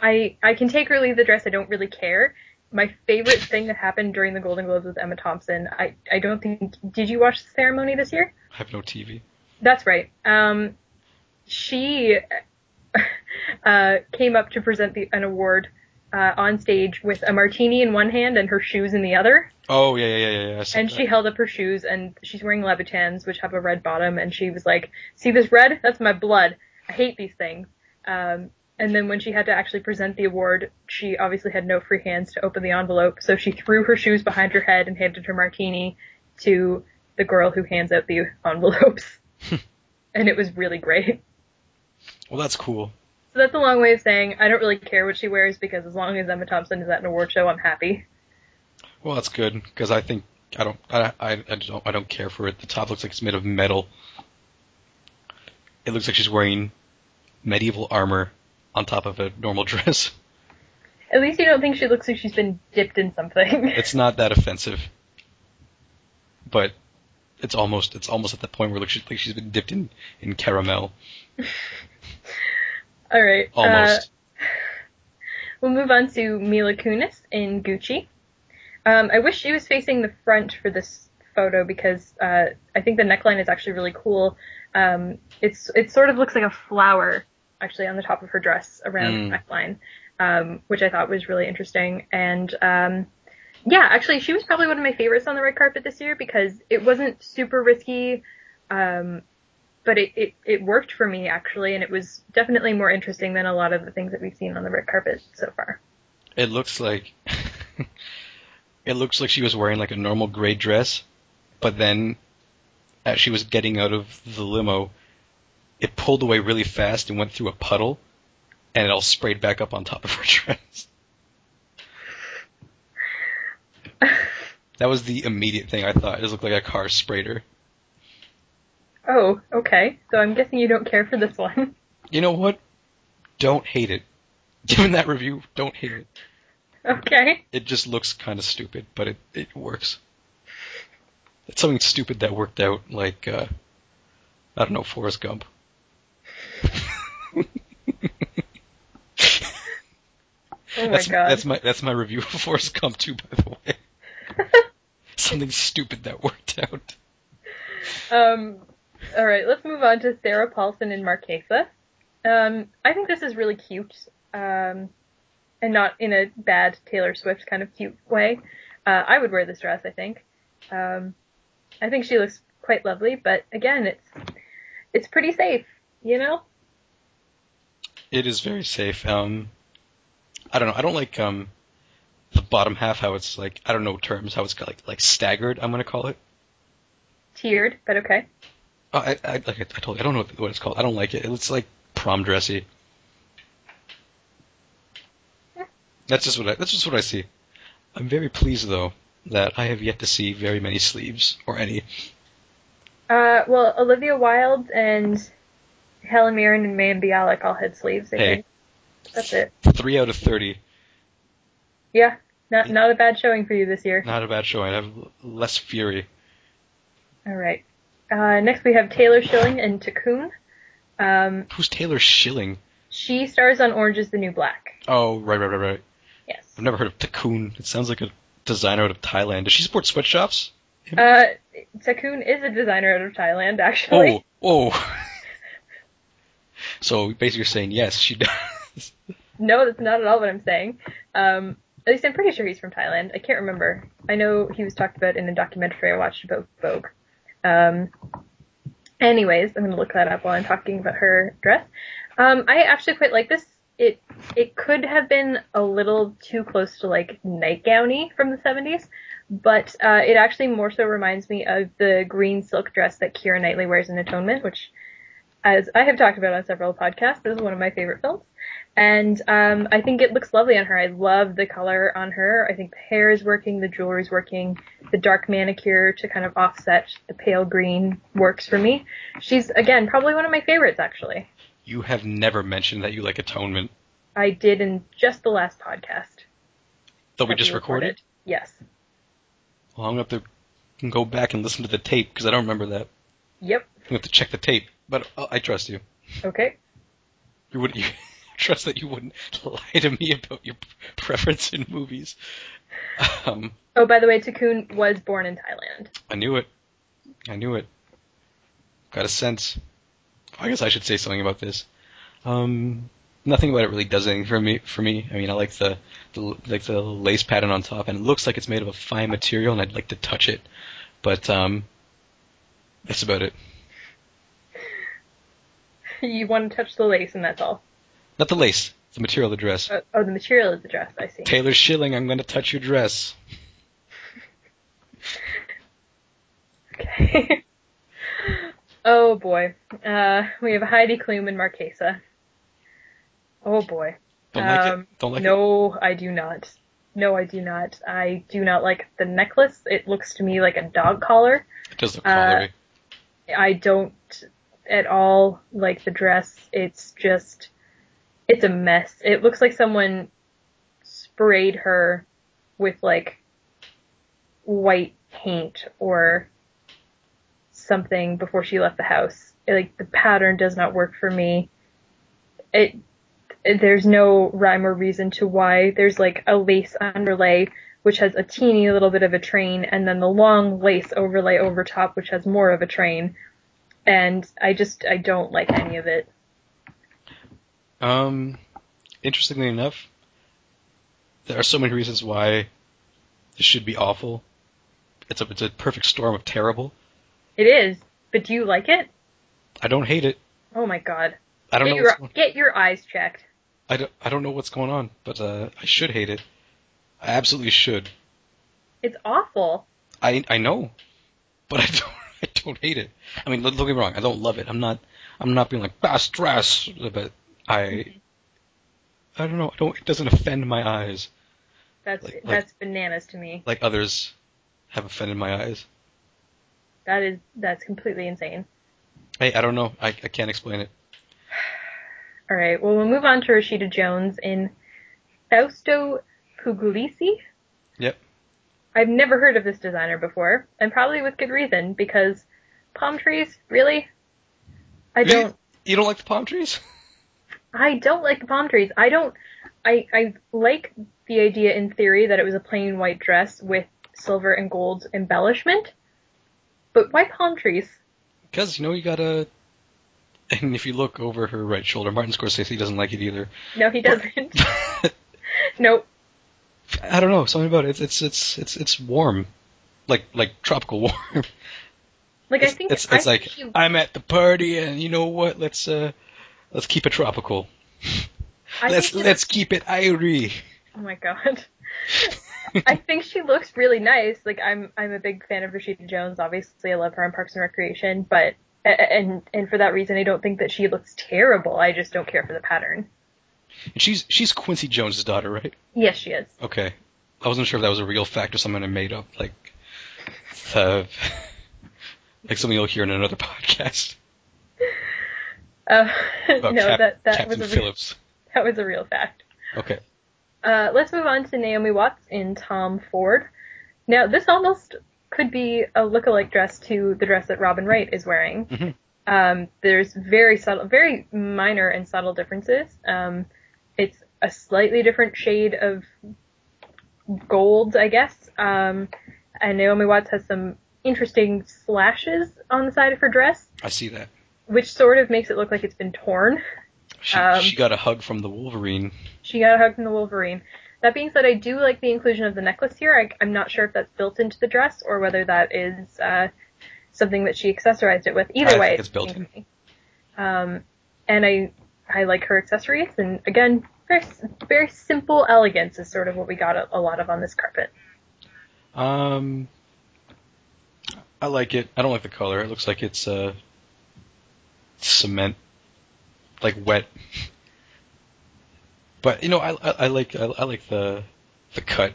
I can take or leave the dress, I don't really care. My favorite thing that happened during the Golden Globes with Emma Thompson, I don't think... Did you watch the ceremony this year? I have no TV. That's right. She came up to present an award on stage with a martini in one hand and her shoes in the other. Oh, yeah. And she held up her shoes, and she's wearing Louboutins, which have a red bottom, and she was like, "See this red? That's my blood. I hate these things." And then when she had to actually present the award, she obviously had no free hands to open the envelope, so she threw her shoes behind her head and handed her martini to the girl who hands out the envelopes. And it was really great. Well, that's cool. So that's a long way of saying I don't really care what she wears, because as long as Emma Thompson is at an award show, I'm happy. Well, that's good, because I think I don't care for it. The top looks like it's made of metal. It looks like she's wearing medieval armor on top of a normal dress. At least you don't think she looks like she's been dipped in something. It's not that offensive, but it's almost at the point where it looks like she's been dipped in caramel. All right. Almost. We'll move on to Mila Kunis in Gucci. I wish she was facing the front for this photo, because I think the neckline is actually really cool. It sort of looks like a flower actually on the top of her dress around the neckline, which I thought was really interesting. And yeah, actually she was probably one of my favorites on the red carpet this year, because it wasn't super risky, but it worked for me actually, and it was definitely more interesting than a lot of the things that we've seen on the red carpet so far. It looks like she was wearing like a normal gray dress, but then as she was getting out of the limo, it pulled away really fast and went through a puddle, and it all sprayed back up on top of her dress. That was the immediate thing I thought. It just looked like a car sprayed her. Oh, okay. So I'm guessing you don't care for this one. You know what? Don't hate it. Given that review, don't hate it. Okay. It just looks kind of stupid, but it works. It's something stupid that worked out, like, I don't know, Forrest Gump. Oh my god. That's my review of Forrest Gump too, by the way. Something stupid that worked out. Alright, let's move on to Sarah Paulson in Marquesa. I think this is really cute, and not in a bad Taylor Swift kind of cute way. I would wear this dress, I think. I think she looks quite lovely, but again, it's pretty safe, you know? It is very safe. I don't know. I don't like the bottom half, how it's like, I don't know terms, how it's got like staggered, I'm gonna call it. Tiered, but okay. Oh, I told you, I don't know what it's called. I don't like it. It's like prom dressy. Yeah. That's just what I see. I'm very pleased though that I have yet to see very many sleeves or any. Well, Olivia Wilde and Helen Mirren and Mayim Bialik all had sleeves, I think. That's it. 3 out of 30. Yeah, not a bad showing for you this year. Not a bad showing. I have less fury. All right. Next we have Taylor Schilling and Cocoon. Who's Taylor Schilling? She stars on Orange is the New Black. Oh, right. Yes. I've never heard of Cocoon. It sounds like a designer out of Thailand. Does she support sweatshops? Cocoon is a designer out of Thailand, actually. Oh. So basically you're saying yes, she does. No, that's not at all what I'm saying. At least I'm pretty sure he's from Thailand. I can't remember. I know he was talked about in a documentary I watched about Vogue. Anyways, I'm going to look that up while I'm talking about her dress. I actually quite like this. It could have been a little too close to like nightgowny from the 70s, but it actually more so reminds me of the green silk dress that Keira Knightley wears in Atonement, which, as I have talked about on several podcasts, is one of my favorite films. And I think it looks lovely on her. I love the color on her. I think the hair is working, the jewelry's working, the dark manicure to kind of offset the pale green works for me. She's, again, probably one of my favorites, actually. You have never mentioned that you like Atonement. I did in just the last podcast. That we just recorded? Yes. Well, I'm going to have to go back and listen to the tape, because I don't remember that. Yep. I'm going to have to check the tape, but I trust you. Okay. You trust that you wouldn't lie to me about your preference in movies. Oh, by the way, Cocoon was born in Thailand. I knew it. Got a sense. I guess I should say something about this. Nothing about it really does anything for me. I mean, I like the lace pattern on top, and it looks like it's made of a fine material, and I'd like to touch it. But that's about it. You want to touch the lace, and that's all. Not the lace, the material of the dress. Oh, the material of the dress, I see. Taylor Schilling, I'm going to touch your dress. Okay. Oh, boy. We have Heidi Klum and Marquesa. Oh, boy. Don't like it? Don't like it? No, I do not. No, I do not. I do not like the necklace. It looks to me like a dog collar. It does look collary. I don't at all like the dress. It's a mess. It looks like someone sprayed her with, like, white paint or something before she left the house. Like, the pattern does not work for me. There's no rhyme or reason to why. There's, like, a lace underlay, which has a teeny little bit of a train, and then the long lace overlay over top, which has more of a train. And I don't like any of it. Interestingly enough, there are so many reasons why this should be awful. It's a perfect storm of terrible. It is, but do you like it? I don't hate it. Oh my god. I don't know. Get your eyes checked. I don't know what's going on, but I should hate it. I absolutely should. It's awful. I know, but I don't hate it. I mean, don't get me wrong. I don't love it. I'm not being like best dress, but I don't know. It doesn't offend my eyes. That's bananas to me. Like others have offended my eyes. That's completely insane. Hey, I don't know. I can't explain it. All right. Well, we'll move on to Rashida Jones in Fausto Puglisi. Yep. I've never heard of this designer before, and probably with good reason, because palm trees, really? You don't like the palm trees? I don't like the palm trees. I like the idea in theory that it was a plain white dress with silver and gold embellishment, but why palm trees? Because, you gotta... And if you look over her right shoulder, Martin Scorsese doesn't like it either. No, he doesn't. Nope. I don't know, something about it. It's warm. Like tropical warm. Like, I think it's like, I'm at the party and you know what, let's keep it tropical. Let's keep it airy. Oh my god. I think she looks really nice. Like, I'm a big fan of Rashida Jones. Obviously, I love her on Parks and Recreation, but and for that reason, I don't think that she looks terrible. I just don't care for the pattern. And she's Quincy Jones' daughter, right? Yes, she is. Okay, I wasn't sure if that was a real fact or something I made up. Like, Like something you'll hear in another podcast No, about that Captain was Phillips. that was a real fact. Okay. Let's move on to Naomi Watts in Tom Ford. Now, this almost could be a lookalike dress to the dress that Robin Wright is wearing. Mm-hmm. There's very minor and subtle differences. It's a slightly different shade of gold, I guess. And Naomi Watts has some interesting slashes on the side of her dress. I see that. Which sort of makes it look like it's been torn. She got a hug from the Wolverine. She got a hug from the Wolverine. That being said, I do like the inclusion of the necklace here. I'm not sure if that's built into the dress or whether that is something that she accessorized it with. Either way, think it's built in. And I like her accessories, and again, very simple elegance is sort of what we got a lot of on this carpet. I like it. I don't like the color. It looks like it's cement, like wet. But I like the cut.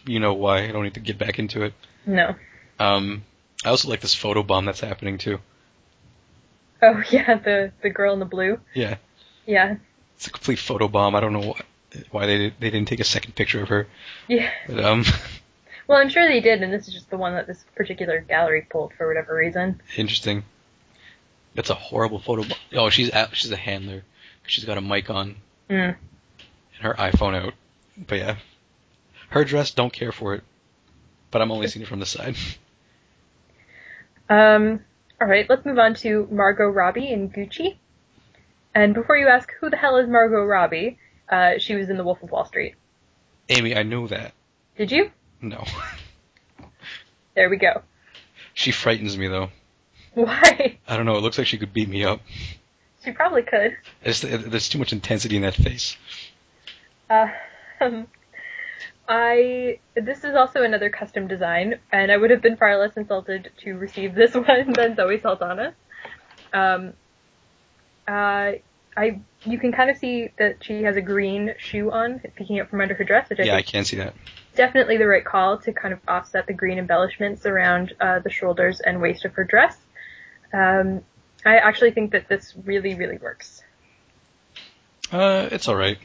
You know why? I don't need to get back into it. No. I also like this photo bomb that's happening too. Oh yeah, the girl in the blue. Yeah. Yeah. It's a complete photo bomb. I don't know why they didn't take a second picture of her. Yeah. But, well, I'm sure they did, and this is just the one that this particular gallery pulled for whatever reason. Interesting. That's a horrible photo bomb. Oh, she's a handler. She's got a mic on. Mm. And her iPhone out. But yeah. Her dress, don't care for it. But I'm only seeing it from the side. Alright, let's move on to Margot Robbie in Gucci. And before you ask, who the hell is Margot Robbie? She was in The Wolf of Wall Street. Amy, I know that. Did you? No. There we go. She frightens me, though. Why? I don't know. It looks like she could beat me up. She probably could. There's too much intensity in that face. This is also another custom design, and I would have been far less insulted to receive this one than Zoe Saldana. You can kind of see that she has a green shoe on, peeking out from under her dress, which I can see that. Definitely the right call to kind of offset the green embellishments around the shoulders and waist of her dress. I actually think that this really, really works. It's alright.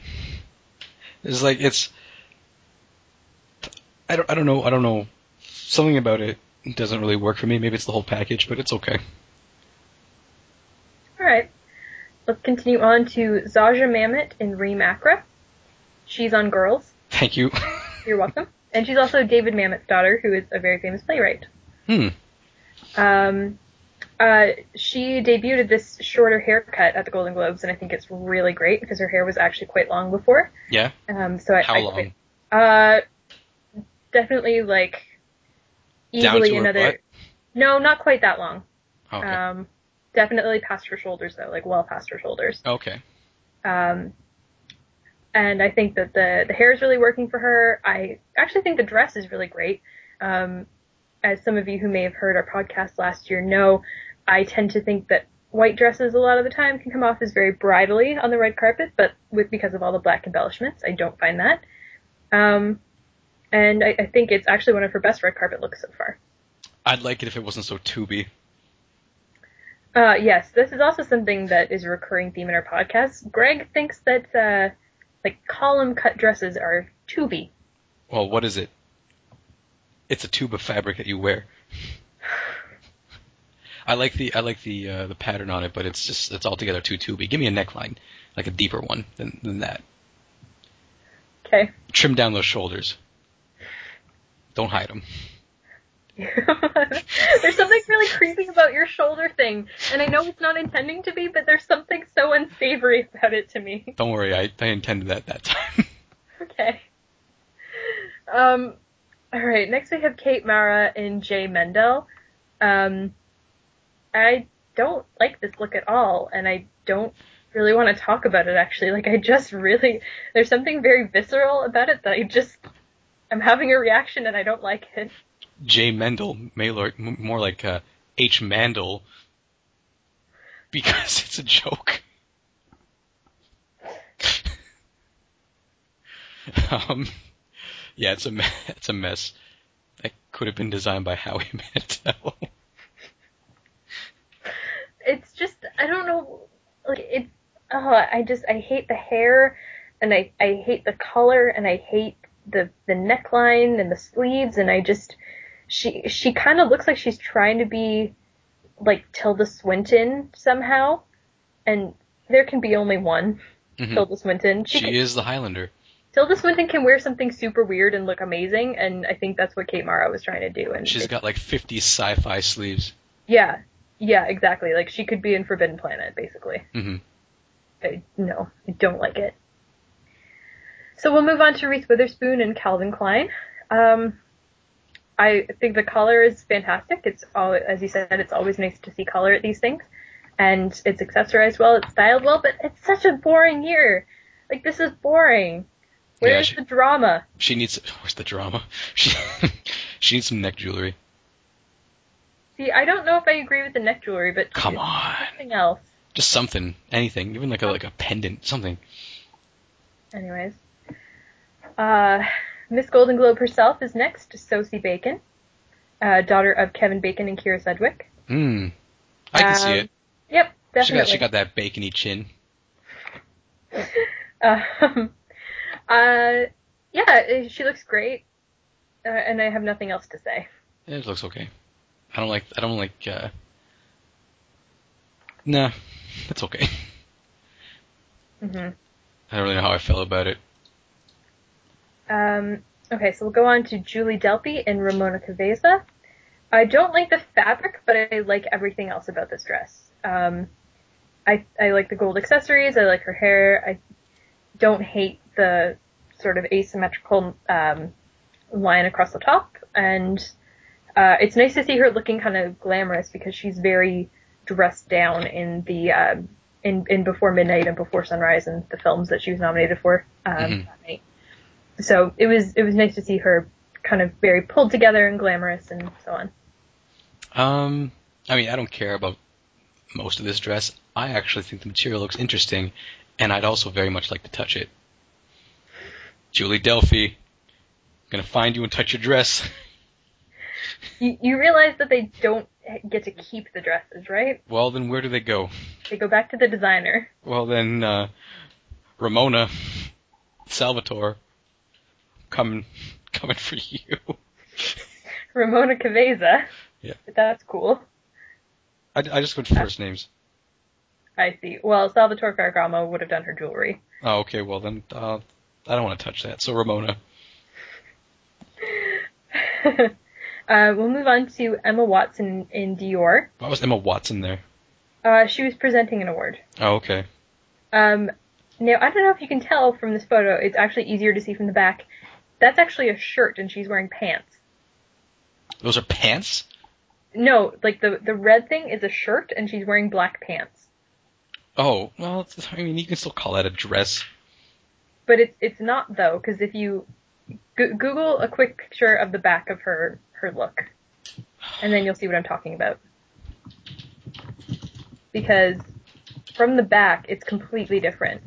I don't know. Something about it doesn't really work for me. Maybe it's the whole package, but it's okay. Alright. Let's continue on to Zaja Mamet in Reem Acra. She's on Girls. Thank you. You're welcome. And she's also David Mamet's daughter, who is a very famous playwright. She debuted this shorter haircut at the Golden Globes, and I think it's really great because her hair was actually quite long before. Yeah? How long? Definitely, easily down to another... her butt? No, not quite that long. Okay. Definitely past her shoulders, though, well past her shoulders. Okay. And I think that the hair is really working for her. I actually think the dress is really great. As some of you who may have heard our podcast last year know, I tend to think that white dresses a lot of the time can come off as very bridally on the red carpet, but because of all the black embellishments, I don't find that. And I think it's actually one of her best red carpet looks so far. I'd like it if it wasn't so tubey. Yes, this is also something that is a recurring theme in our podcast. Greg thinks that, column cut dresses are tubey. Well, what is it? It's a tube of fabric that you wear. I like the pattern on it, but it's altogether too tubey. Give me a neckline, like a deeper one than that. Okay. Trim down those shoulders. Don't hide them. There's something really creepy about your shoulder thing, and I know it's not intending to be, but there's something so unsavory about it to me. Don't worry, I intended that time. Okay. Alright, next we have Kate Mara in J. Mendel. I don't like this look at all, and I don't really want to talk about it, actually. There's something very visceral about it that I'm having a reaction and I don't like it. J. Mendel, more like H. Mandel, because it's a joke. Yeah, it's a mess. That could have been designed by Howie Mandel. it's just, I don't know, like, it's, I hate the hair, and I hate the color, and I hate the neckline and the sleeves, and she kind of looks like she's trying to be, like, Tilda Swinton somehow, and there can be only one Tilda Swinton. She is the Highlander. Tilda Swinton can wear something super weird and look amazing, and I think that's what Kate Mara was trying to do. And she's got like 50 sci-fi sleeves. Yeah, exactly. Like, she could be in Forbidden Planet, basically. Mm-hmm. No, I don't like it. So we'll move on to Reese Witherspoon and Calvin Klein. I think the color is fantastic. It's all, as you said, it's always nice to see color at these things. And it's accessorized well, it's styled well, but it's such a boring year. Like, this is boring. Where's the drama? Where's the drama? She needs some neck jewelry. See, I don't know if I agree with the neck jewelry, but come on, something else. Just something, anything, even like a pendant, something. Anyways, Miss Golden Globe herself is next, Sosie Bacon, daughter of Kevin Bacon and Keira Sedgwick. I can see it. Yep, definitely. She got that bacony chin. Yeah, she looks great, and I have nothing else to say. It looks okay. I don't like, nah, it's okay. Mm-hmm. I don't really know how I feel about it. Okay, so we'll go on to Julie Delpy and Ramona Caveza. I don't like the fabric, but I like everything else about this dress. I like the gold accessories, I like her hair, I don't hate the sort of asymmetrical line across the top, and it's nice to see her looking kind of glamorous because she's very dressed down in the in Before Midnight and Before Sunrise and the films that she was nominated for that night. So it was nice to see her kind of very pulled together and glamorous and so on. I mean, I don't care about most of this dress. I actually think the material looks interesting, and I'd also very much like to touch it. Julie Delpy, I'm gonna find you and touch your dress. You realize that they don't get to keep the dresses, right? Well, then where do they go? They go back to the designer. Well, then, Ramona, Salvatore, coming for you. Ramona Caveza. Yeah. That's cool. I just went first names. I see. Well, Salvatore Ferragamo would have done her jewelry. Oh, okay. Well, then, I don't want to touch that. So, Ramona. We'll move on to Emma Watson in Dior. Why was Emma Watson there? She was presenting an award. Oh, okay. Now, I don't know if you can tell from this photo, it's actually easier to see from the back. That's actually a shirt, and she's wearing pants. Those are pants? No, like the red thing is a shirt, and she's wearing black pants. Oh, well, I mean, you can still call that a dress. But it's not, though, because if you Google a quick picture of the back of her look, and then you'll see what I'm talking about. Because from the back, it's completely different.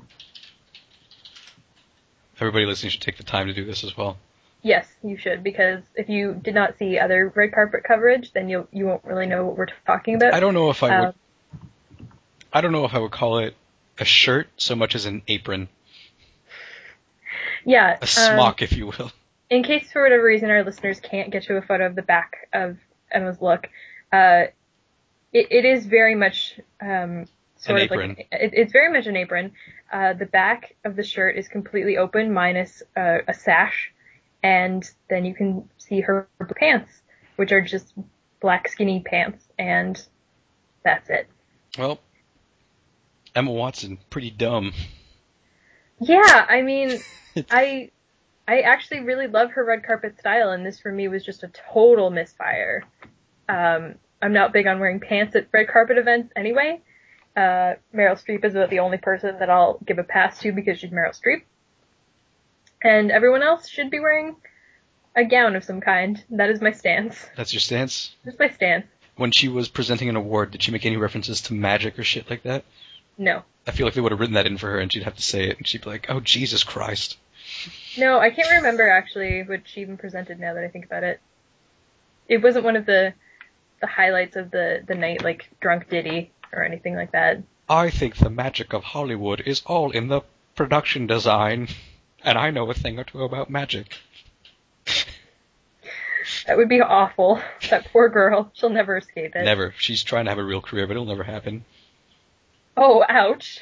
Everybody listening should take the time to do this as well. Yes, you should, because if you did not see other red carpet coverage, then you won't really know what we're talking about. I don't know if I would call it a shirt so much as an apron. Yeah. A smock, if you will. In case for whatever reason our listeners can't get to a photo of the back of Emma's look, it is very much sort of like it's very much an apron. The back of the shirt is completely open, minus a sash, and then you can see her pants, which are just black skinny pants, and that's it. Well, Emma Watson, pretty dumb. Yeah, I mean, I actually really love her red carpet style, and this for me was just a total misfire. I'm not big on wearing pants at red carpet events anyway. Meryl Streep is about the only person that I'll give a pass to because she's Meryl Streep. And everyone else should be wearing a gown of some kind. That is my stance. That's your stance? That's my stance. When she was presenting an award, did she make any references to magic or shit like that? No. I feel like they would have written that in for her and she'd have to say it and she'd be like, oh, Jesus Christ. No, I can't remember actually what she even presented now that I think about it. It wasn't one of the highlights of the night, like Drunk Diddy or anything like that. I think the magic of Hollywood is all in the production design, and I know a thing or two about magic. That would be awful. That poor girl. She'll never escape it. Never. She's trying to have a real career, but it'll never happen. Oh, ouch.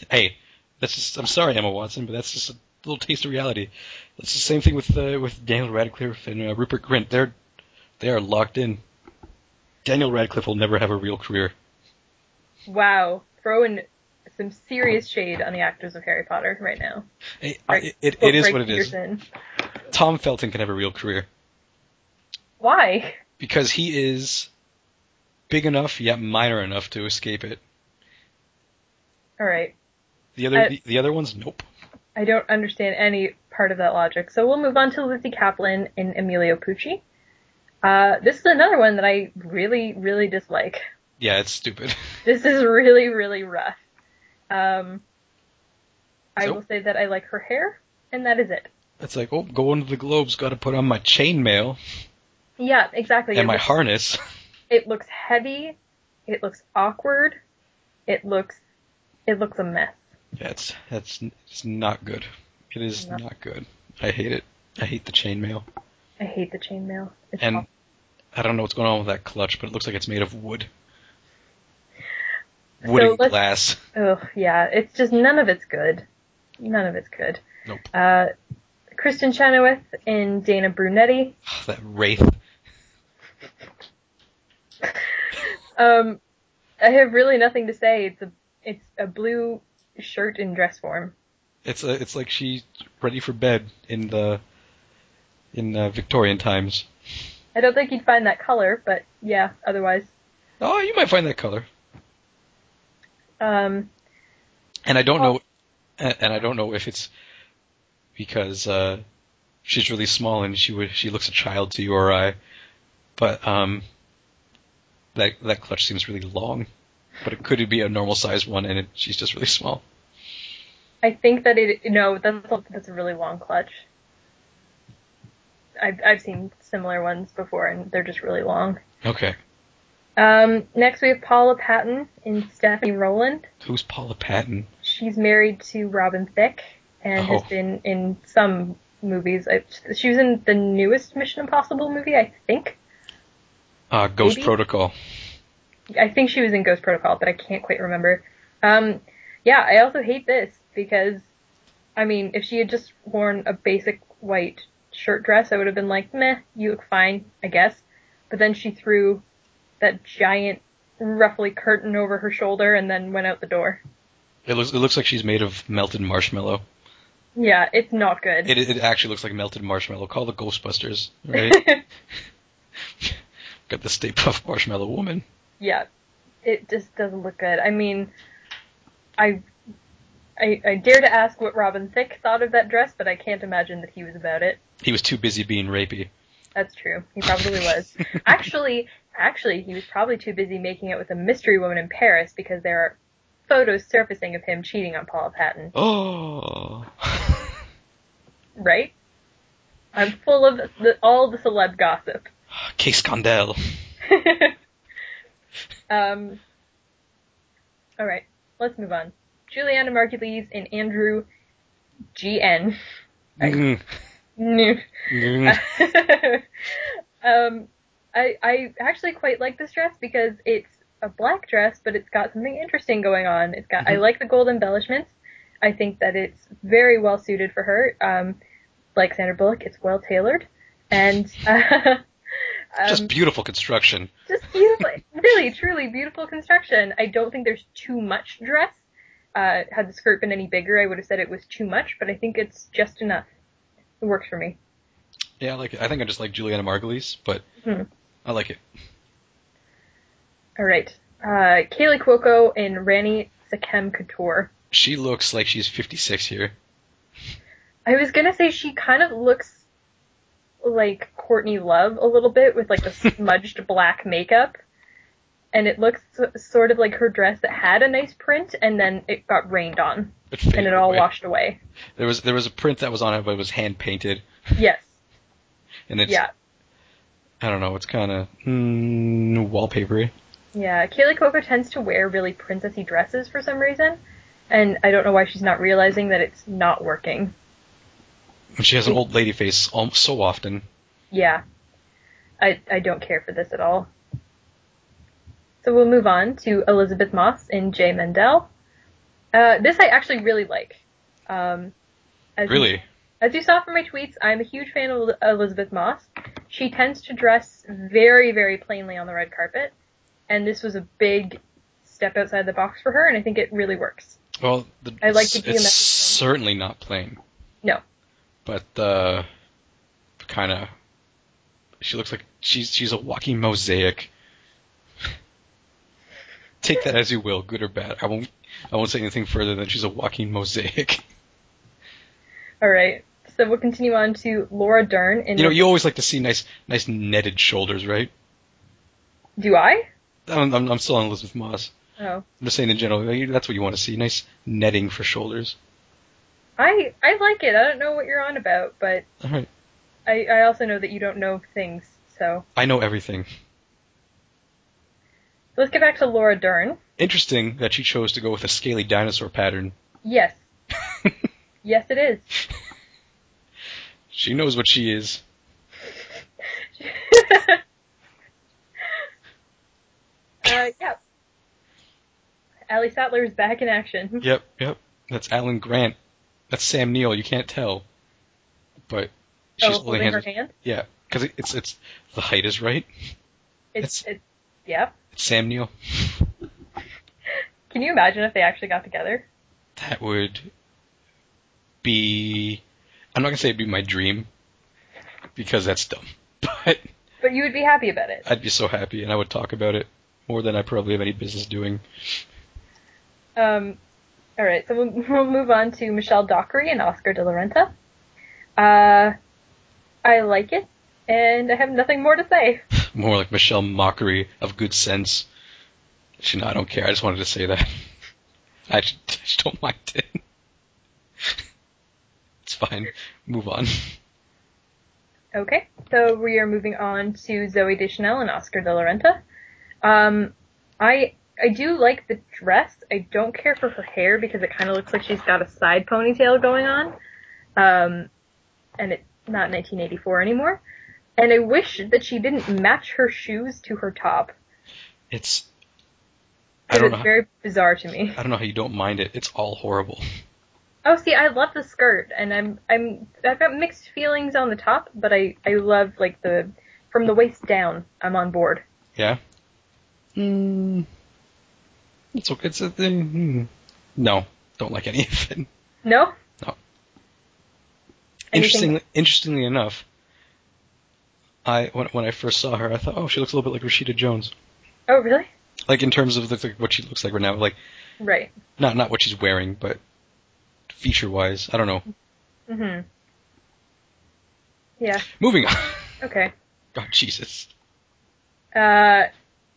Hey, that's just, I'm sorry, Emma Watson, but that's just a little taste of reality. It's the same thing with Daniel Radcliffe and Rupert Grint. They are locked in. Daniel Radcliffe will never have a real career. Wow. Throwing some serious shade on the actors of Harry Potter right now. Hey, it is what it is. Tom Felton can have a real career. Why? Because he is big enough yet minor enough to escape it. All right. The other ones, nope. I don't understand any part of that logic. So we'll move on to Lizzie Kaplan and Emilio Pucci. This is another one that I really, really dislike. Yeah, it's stupid. This is really, really rough. I will say that I like her hair, and that is it. It's like, oh, going to the Globes, got to put on my chainmail. Yeah, exactly. And my harness. It looks heavy. It looks awkward. It looks a mess. Yeah, it's not good. It is not good. I hate it. I hate the chainmail. I hate the chainmail. And awful. I don't know what's going on with that clutch, but it looks like it's made of wood. Wood and glass. Oh, yeah. It's just none of it's good. None of it's good. Nope. Kristen Chenoweth and Dana Brunetti. Oh, that wraith. I have really nothing to say. It's a blue shirt in dress form. It's like she's ready for bed in Victorian times. I don't think you'd find that color, but yeah, otherwise. Oh, you might find that color. And I don't know if it's because she's really small and she looks a child to you or I, but that clutch seems really long, but it could be a normal size one and she's just really small. I think that that's a really long clutch. I've seen similar ones before and they're just really long. Okay. Next we have Paula Patton and Stephanie Rowland. Who's Paula Patton? She's married to Robin Thicke and has been in some movies. She was in the newest Mission Impossible movie, I think. Ghost Protocol. I think she was in Ghost Protocol, but I can't quite remember. Yeah, I also hate this because, I mean, if she had just worn a basic white shirt dress, I would have been like, meh, you look fine, I guess. But then she threw that giant, roughly curtain over her shoulder and then went out the door. It looks like she's made of melted marshmallow. Yeah, it's not good. It actually looks like melted marshmallow. Call the Ghostbusters, right? Got the Stay Puft Marshmallow Woman. Yeah, it just doesn't look good. I mean, I dare to ask what Robin Thicke thought of that dress, but I can't imagine that he was about it. He was too busy being rapey. That's true. He probably was. Actually, he was probably too busy making it with a mystery woman in Paris because there are photos surfacing of him cheating on Paula Patton. Oh. Right? I'm full of all the celeb gossip. Que scandale. Alright, let's move on. Juliana Margulies and Andrew G.N. I actually quite like this dress because it's a black dress, but it's got something interesting going on. I like the gold embellishments. I think that it's very well suited for her. Like Sandra Bullock, it's well tailored. And just beautiful construction. Just beautiful, really, truly beautiful construction. I don't think there's too much dress. Had the skirt been any bigger, I would have said it was too much, but I think it's just enough. It works for me. Yeah, I like it. I think I just like Juliana Margulies, but I like it. All right. Kaylee Cuoco and Rani Sakem Couture. She looks like she's 56 here. I was gonna say she kind of looks like Courtney Love a little bit with like the smudged black makeup. And it looks sort of like her dress that had a nice print, and then it got rained on, and it all washed away. There was a print that was on it, but it was hand painted. Yes. And it's I don't know. It's kind of wallpapery. Yeah, Kaylee Cuoco tends to wear really princessy dresses for some reason, and I don't know why she's not realizing that it's not working. She has an old lady face so often. Yeah, I don't care for this at all. So we'll move on to Elizabeth Moss in J. Mendel. This I actually really like. Really? As you saw from my tweets, I'm a huge fan of Elizabeth Moss. She tends to dress very, very plainly on the red carpet, and this was a big step outside the box for her, and I think it really works. Well, I like the it's certainly not plain. No. But kind of, she looks like she's a walking mosaic. Take that as you will, good or bad. I won't say anything further than she's a walking mosaic. All right. So we'll continue on to Laura Dern. You always like to see nice netted shoulders, right? Do I? I'm still on Elizabeth Moss. Oh. I'm just saying in general, that's what you want to see, nice netting for shoulders. I like it. I don't know what you're on about, but all right. I also know that you don't know things, so. I know everything. Let's get back to Laura Dern. Interesting that she chose to go with a scaly dinosaur pattern. Yes. Yes, it is. She knows what she is. Yeah. Allie Sattler is back in action. Yep. That's Alan Grant. That's Sam Neill. You can't tell, but she's holding her hand. Yeah, because it's the height is right. It's yeah. It's Sam Neill. Can you imagine if they actually got together? That would be. I'm not gonna say it'd be my dream, because that's dumb. But you would be happy about it. I'd be so happy, and I would talk about it more than I probably have any business doing. All right, so we'll move on to Michelle Dockery and Oscar de la Renta. I like it, and I have nothing more to say. More like Michelle Mockery of good sense. I don't care. I just wanted to say that. I just don't mind it. It's fine. Move on. Okay, so we are moving on to Zooey Deschanel and Oscar de la Renta. I do like the dress. I don't care for her hair because it kind of looks like she's got a side ponytail going on. And it's not 1984 anymore. And I wish that she didn't match her shoes to her top. It's very bizarre to me. I don't know how you don't mind it. It's all horrible. Oh, see, I love the skirt, and I've got mixed feelings on the top, but I love like from the waist down. I'm on board. Yeah. It's okay. It's a thing. No, don't like any of it. No. No. Interestingly enough, when I first saw her, I thought, oh, she looks a little bit like Rashida Jones. Oh, really? Like in terms of what she looks like right now, like. Right. Not what she's wearing, but feature-wise, I don't know. Mhm. Yeah. Moving on. Okay. God, Jesus. Yeah,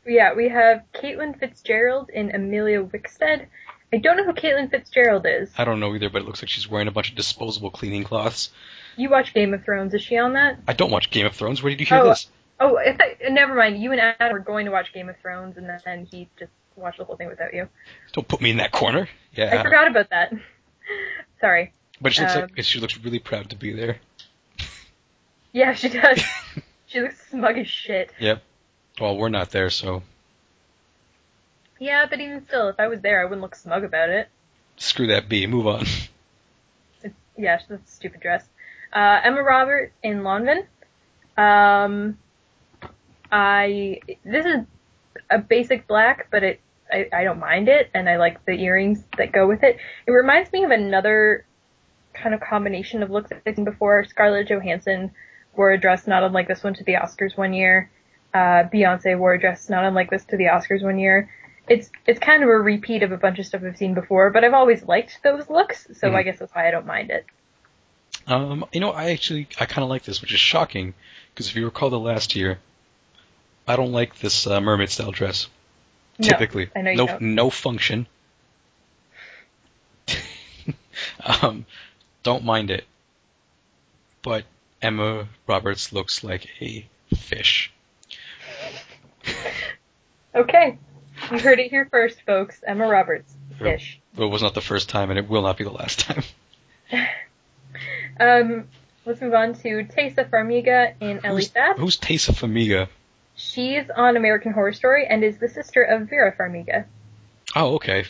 we have Caitlin Fitzgerald in Amelia Wickstead. I don't know who Caitlin Fitzgerald is. I don't know either, but it looks like she's wearing a bunch of disposable cleaning cloths. You watch Game of Thrones. Is she on that? I don't watch Game of Thrones. Where did you hear this? Oh, never mind. You and Adam were going to watch Game of Thrones, and then he just watched the whole thing without you. Don't put me in that corner. Yeah. I forgot about that. Sorry. But she looks really proud to be there. Yeah, she does. She looks smug as shit. Yep. Well, we're not there, so. Yeah, but even still, if I was there, I wouldn't look smug about it. Screw that bee. Move on. Yeah, that's a stupid dress. Emma Roberts in Longman. This is a basic black, but I don't mind it, and I like the earrings that go with it. It reminds me of another kind of combination of looks I've seen before. Scarlett Johansson wore a dress not unlike this one to the Oscars one year. Beyonce wore a dress not unlike this to the Oscars one year. It's kind of a repeat of a bunch of stuff I've seen before, but I've always liked those looks, so I guess that's why I don't mind it. I kind of like this, which is shocking, because if you recall the last year, I don't like this mermaid style dress. Typically, I know you don't. No function. Don't mind it, but Emma Roberts looks like a fish. Okay. You heard it here first, folks. Emma Roberts. Ish. It was not the first time, and it will not be the last time. Let's move on to Tessa Farmiga in Ellie Sass. Who's Tessa Farmiga? She's on American Horror Story and is the sister of Vera Farmiga. Oh, okay.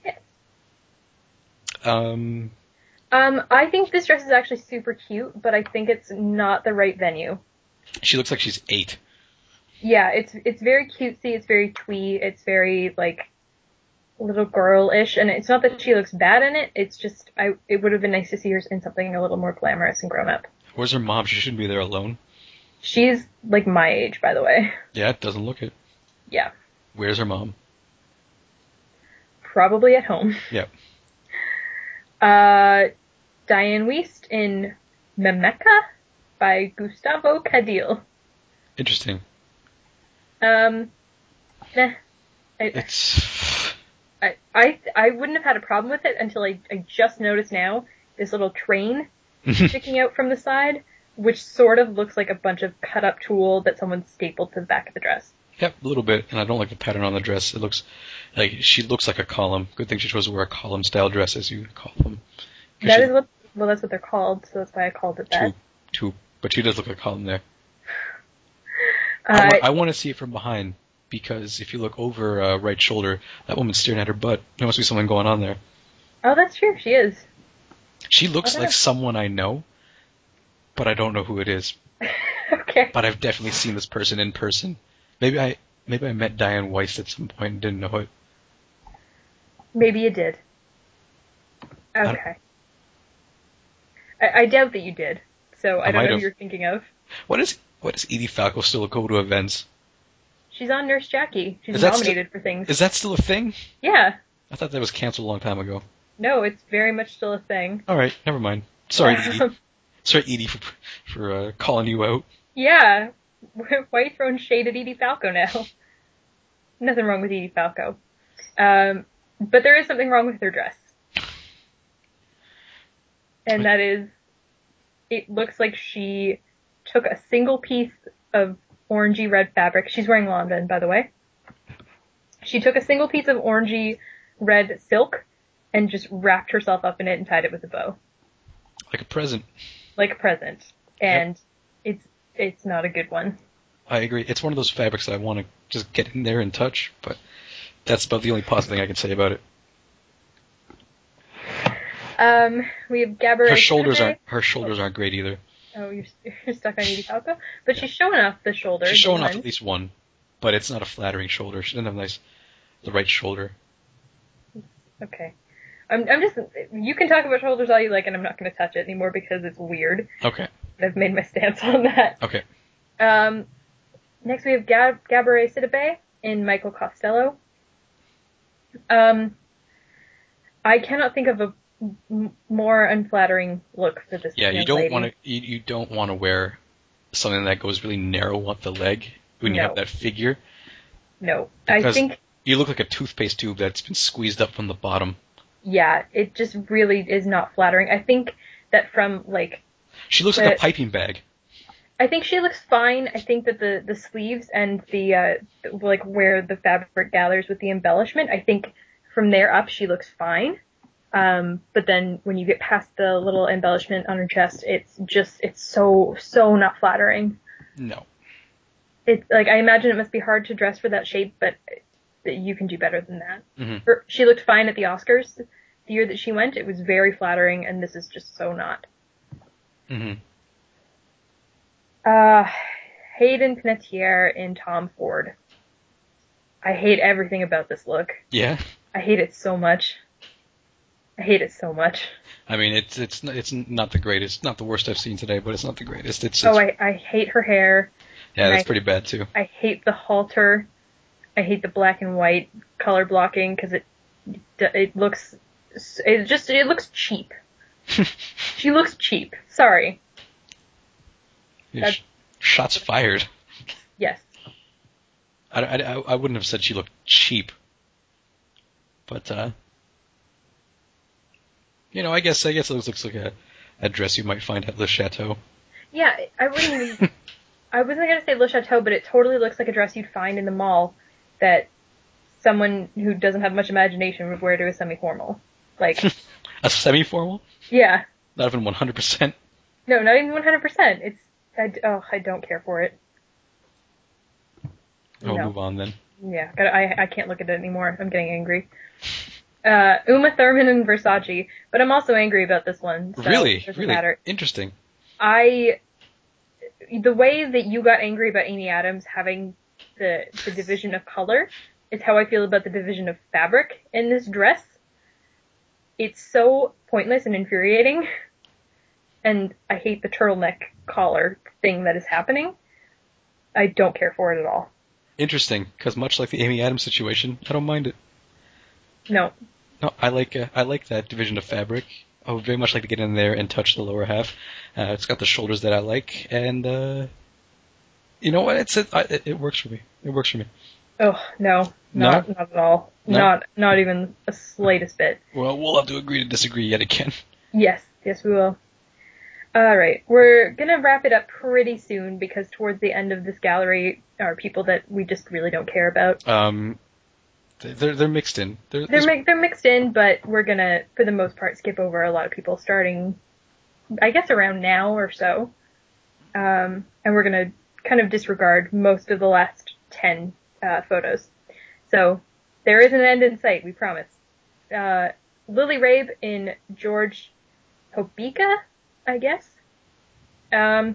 Yes. I think this dress is actually super cute, but I think it's not the right venue. She looks like she's 8. Yeah, it's very cutesy, it's very twee, it's very, like, little girl-ish, and it's not that she looks bad in it, it's just, it would have been nice to see her in something a little more glamorous and grown-up. Where's her mom? She shouldn't be there alone. She's, like, my age, by the way. Yeah, it doesn't look it. Yeah. Where's her mom? Probably at home. Yep. Diane Wiest in Memeka by Gustavo Cadil. Interesting. I wouldn't have had a problem with it until I just noticed now this little train sticking out from the side, which sort of looks like a bunch of cut up tulle that someone stapled to the back of the dress. Yep, a little bit, and I don't like the pattern on the dress. It looks like she looks like a column. Good thing she chose to wear a column style dress, as you call them. That's what they're called, so that's why I called it that. But she does look like a column there. I want to see it from behind, because if you look over right shoulder, that woman's staring at her butt. There must be something going on there. Oh, that's true. She is. She looks like someone I know, but I don't know who it is. Okay. But I've definitely seen this person in person. Maybe I met Diane Weiss at some point and didn't know it. Maybe you did. Okay. I doubt that you did, so I don't know who you're thinking of. What does Edie Falco still go to events? She's on Nurse Jackie. She's nominated for things. Is that still a thing? Yeah. I thought that was canceled a long time ago. No, it's very much still a thing. All right, never mind. Sorry, Edie. Sorry, Edie, for calling you out. Yeah. Why are you throwing shade at Edie Falco now? Nothing wrong with Edie Falco. But there is something wrong with her dress. And that is, it looks like she took a single piece of orangey red fabric. She's wearing London, by the way. She took a single piece of orangey red silk and just wrapped herself up in it and tied it with a bow. Like a present. Like a present. And it's not a good one. I agree. It's one of those fabrics that I want to just get in there and touch, but that's about the only positive thing I can say about it. We have Gabrielle. Her shoulders aren't great either. Oh, you're stuck on Edie Falco? But she's showing off the shoulder. She's showing off at least one, but it's not a flattering shoulder. She doesn't have the right shoulder. Okay. I'm just, you can talk about shoulders all you like, and I'm not going to touch it anymore because it's weird. Okay. I've made my stance on that. Okay. Next we have Gabourey Sidibe in Michael Costello. I cannot think of a more unflattering look for this. Yeah, you don't want to wear something that goes really narrow up the leg when you have that figure. No, I think you look like a toothpaste tube that's been squeezed up from the bottom. Yeah, it just really is not flattering. I think that from she looks like a piping bag. I think she looks fine. I think that the sleeves and the where the fabric gathers with the embellishment, I think from there up she looks fine. But then when you get past the little embellishment on her chest, it's so not flattering. No. It's I imagine it must be hard to dress for that shape, but you can do better than that. Mm-hmm. She looked fine at the Oscars the year that she went. It was very flattering, and this is just so not. Mm-hmm. Hayden Panettiere in Tom Ford. I hate everything about this look. Yeah? I hate it so much. I mean, it's not the greatest, not the worst I've seen today, but it's not the greatest. I hate her hair. Yeah, that's pretty bad too. I hate the halter. I hate the black and white color blocking because it looks cheap. She looks cheap. Sorry. Yeah, shots fired. Yes. I wouldn't have said she looked cheap, but I guess it looks like a dress you might find at Le Chateau. Yeah, I wasn't gonna say Le Chateau, but it totally looks like a dress you'd find in the mall that someone who doesn't have much imagination would wear to a semi-formal. Like A semi-formal? yeah. Not even 100%. No, not even 100%. I don't care for it. We'll No. move on then. Yeah, I can't look at it anymore. I'm getting angry. Uma Thurman and Versace, but I'm also angry about this one. So Really? it doesn't Really? matter. Interesting. The way that you got angry about Amy Adams having the division of color is how I feel about the division of fabric in this dress. It's so pointless and infuriating, and I hate the turtleneck collar thing that is happening. I don't care for it at all. Interesting, because much like the Amy Adams situation, I don't mind it. No. No, I like that division of fabric. I would very much like to get in there and touch the lower half. It's got the shoulders that I like, and you know what? It works for me. It works for me. Oh, no. Not at all. No? Not even the slightest bit. Well, we'll have to agree to disagree yet again. Yes, we will. Alright, we're gonna wrap it up pretty soon because towards the end of this gallery are people that we just really don't care about. They're mixed in. They're mixed in, but we're gonna, for the most part, skip over a lot of people starting, I guess, around now or so. And we're gonna kind of disregard most of the last 10 photos. So, there is an end in sight, we promise. Lily Rabe in George Hobeika, I guess. I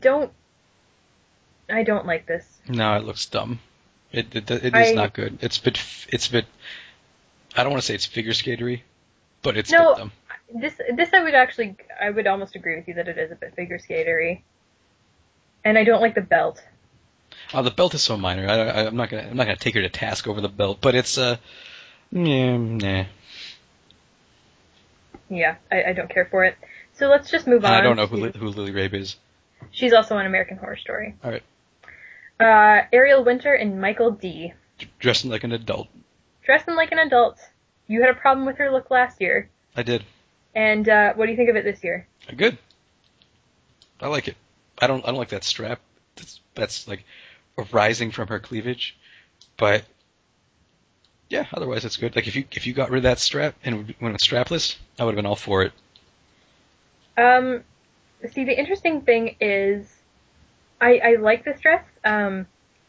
don't like this. No, it looks dumb. It is not good. It's a bit. I don't want to say it's figure skatery, but it's a bit dumb. This I would almost agree with you that it is a bit figure skatery. And I don't like the belt. Oh, the belt is so minor. I'm not gonna take her to task over the belt, but it's nah. Yeah, I don't care for it. So let's just move on. I don't know who Lily Rabe is. She's also on American Horror Story. All right. Ariel Winter and Michael D. Dressing like an adult. Dressing like an adult. You had a problem with her look last year. I did. And what do you think of it this year? Good. I like it. I don't like that strap. That's like rising from her cleavage, but yeah, otherwise it's good. Like if you got rid of that strap and went strapless, I would have been all for it. See, the interesting thing is, I like this dress.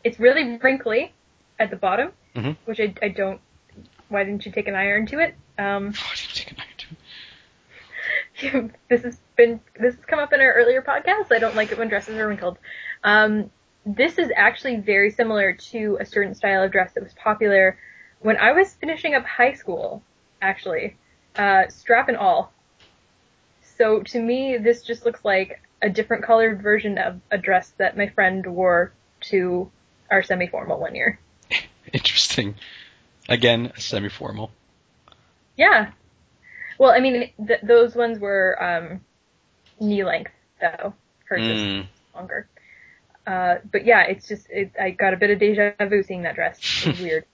It's really wrinkly at the bottom, mm-hmm. which I don't. Why didn't you take an iron to it? Why didn't you take an iron to it? This has come up in our earlier podcasts. I don't like it when dresses are wrinkled. This is actually very similar to a certain style of dress that was popular when I was finishing up high school, actually. Strap and all. So to me, this just looks like a different colored version of a dress that my friend wore to our semi-formal one year. Interesting. Again, a semi-formal. Yeah. Well, I mean, those ones were knee length, though. Hers is longer. But yeah, it's just, I got a bit of deja vu seeing that dress. It was weird.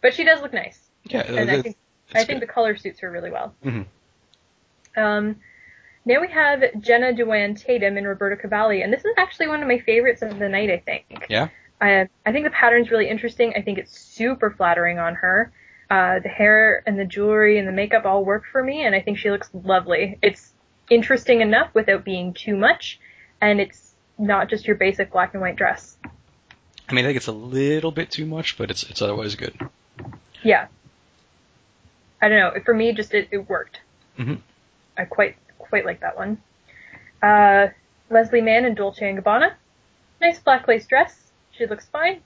But she does look nice. Yeah, and I think the color suits her really well. Mm-hmm. Now we have Jenna Dewan Tatum and Roberta Cavalli, and this is actually one of my favorites of the night, I think. Yeah? I think the pattern's really interesting. I think it's super flattering on her. The hair and the jewelry and the makeup all work for me, and I think she looks lovely. It's interesting enough without being too much, and it's not just your basic black and white dress. I mean, I think it's a little bit too much, but it's otherwise good. Yeah. I don't know. For me, just it worked. Mm-hmm. I quite like that one. Leslie Mann and Dolce & Gabbana. Nice black lace dress. She looks fine.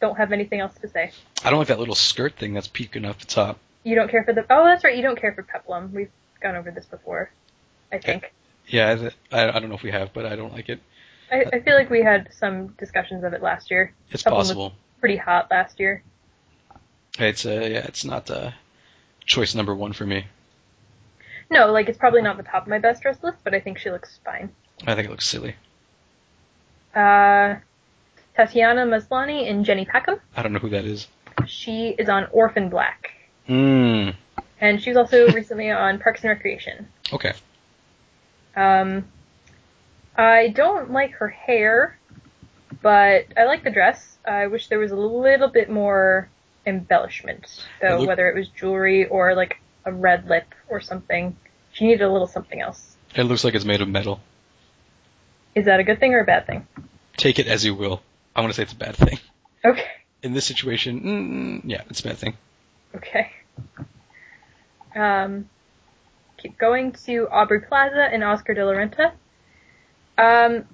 Don't have anything else to say. I don't like that little skirt thing that's peeking off the top. You don't care for oh, that's right. You don't care for peplum. We've gone over this before, I think. Yeah, I don't know if we have, but I don't like it. I feel like we had some discussions of it last year. It's peplum possible. Was pretty hot last year. It's not choice number one for me. No, like, it's probably not the top of my best dress list, but I think she looks fine. I think it looks silly. Tatiana Maslany and Jenny Peckham. I don't know who that is. She is on Orphan Black. And she was also recently on Parks and Recreation. Okay. I don't like her hair. But I like the dress. I wish there was a little bit more embellishment, though, whether it was jewelry or like a red lip or something. She needed a little something else. It looks like it's made of metal. Is that a good thing or a bad thing? Take it as you will. I want to say it's a bad thing. Okay. In this situation, yeah, it's a bad thing. Okay. Keep going to Aubrey Plaza and Oscar de la Renta. I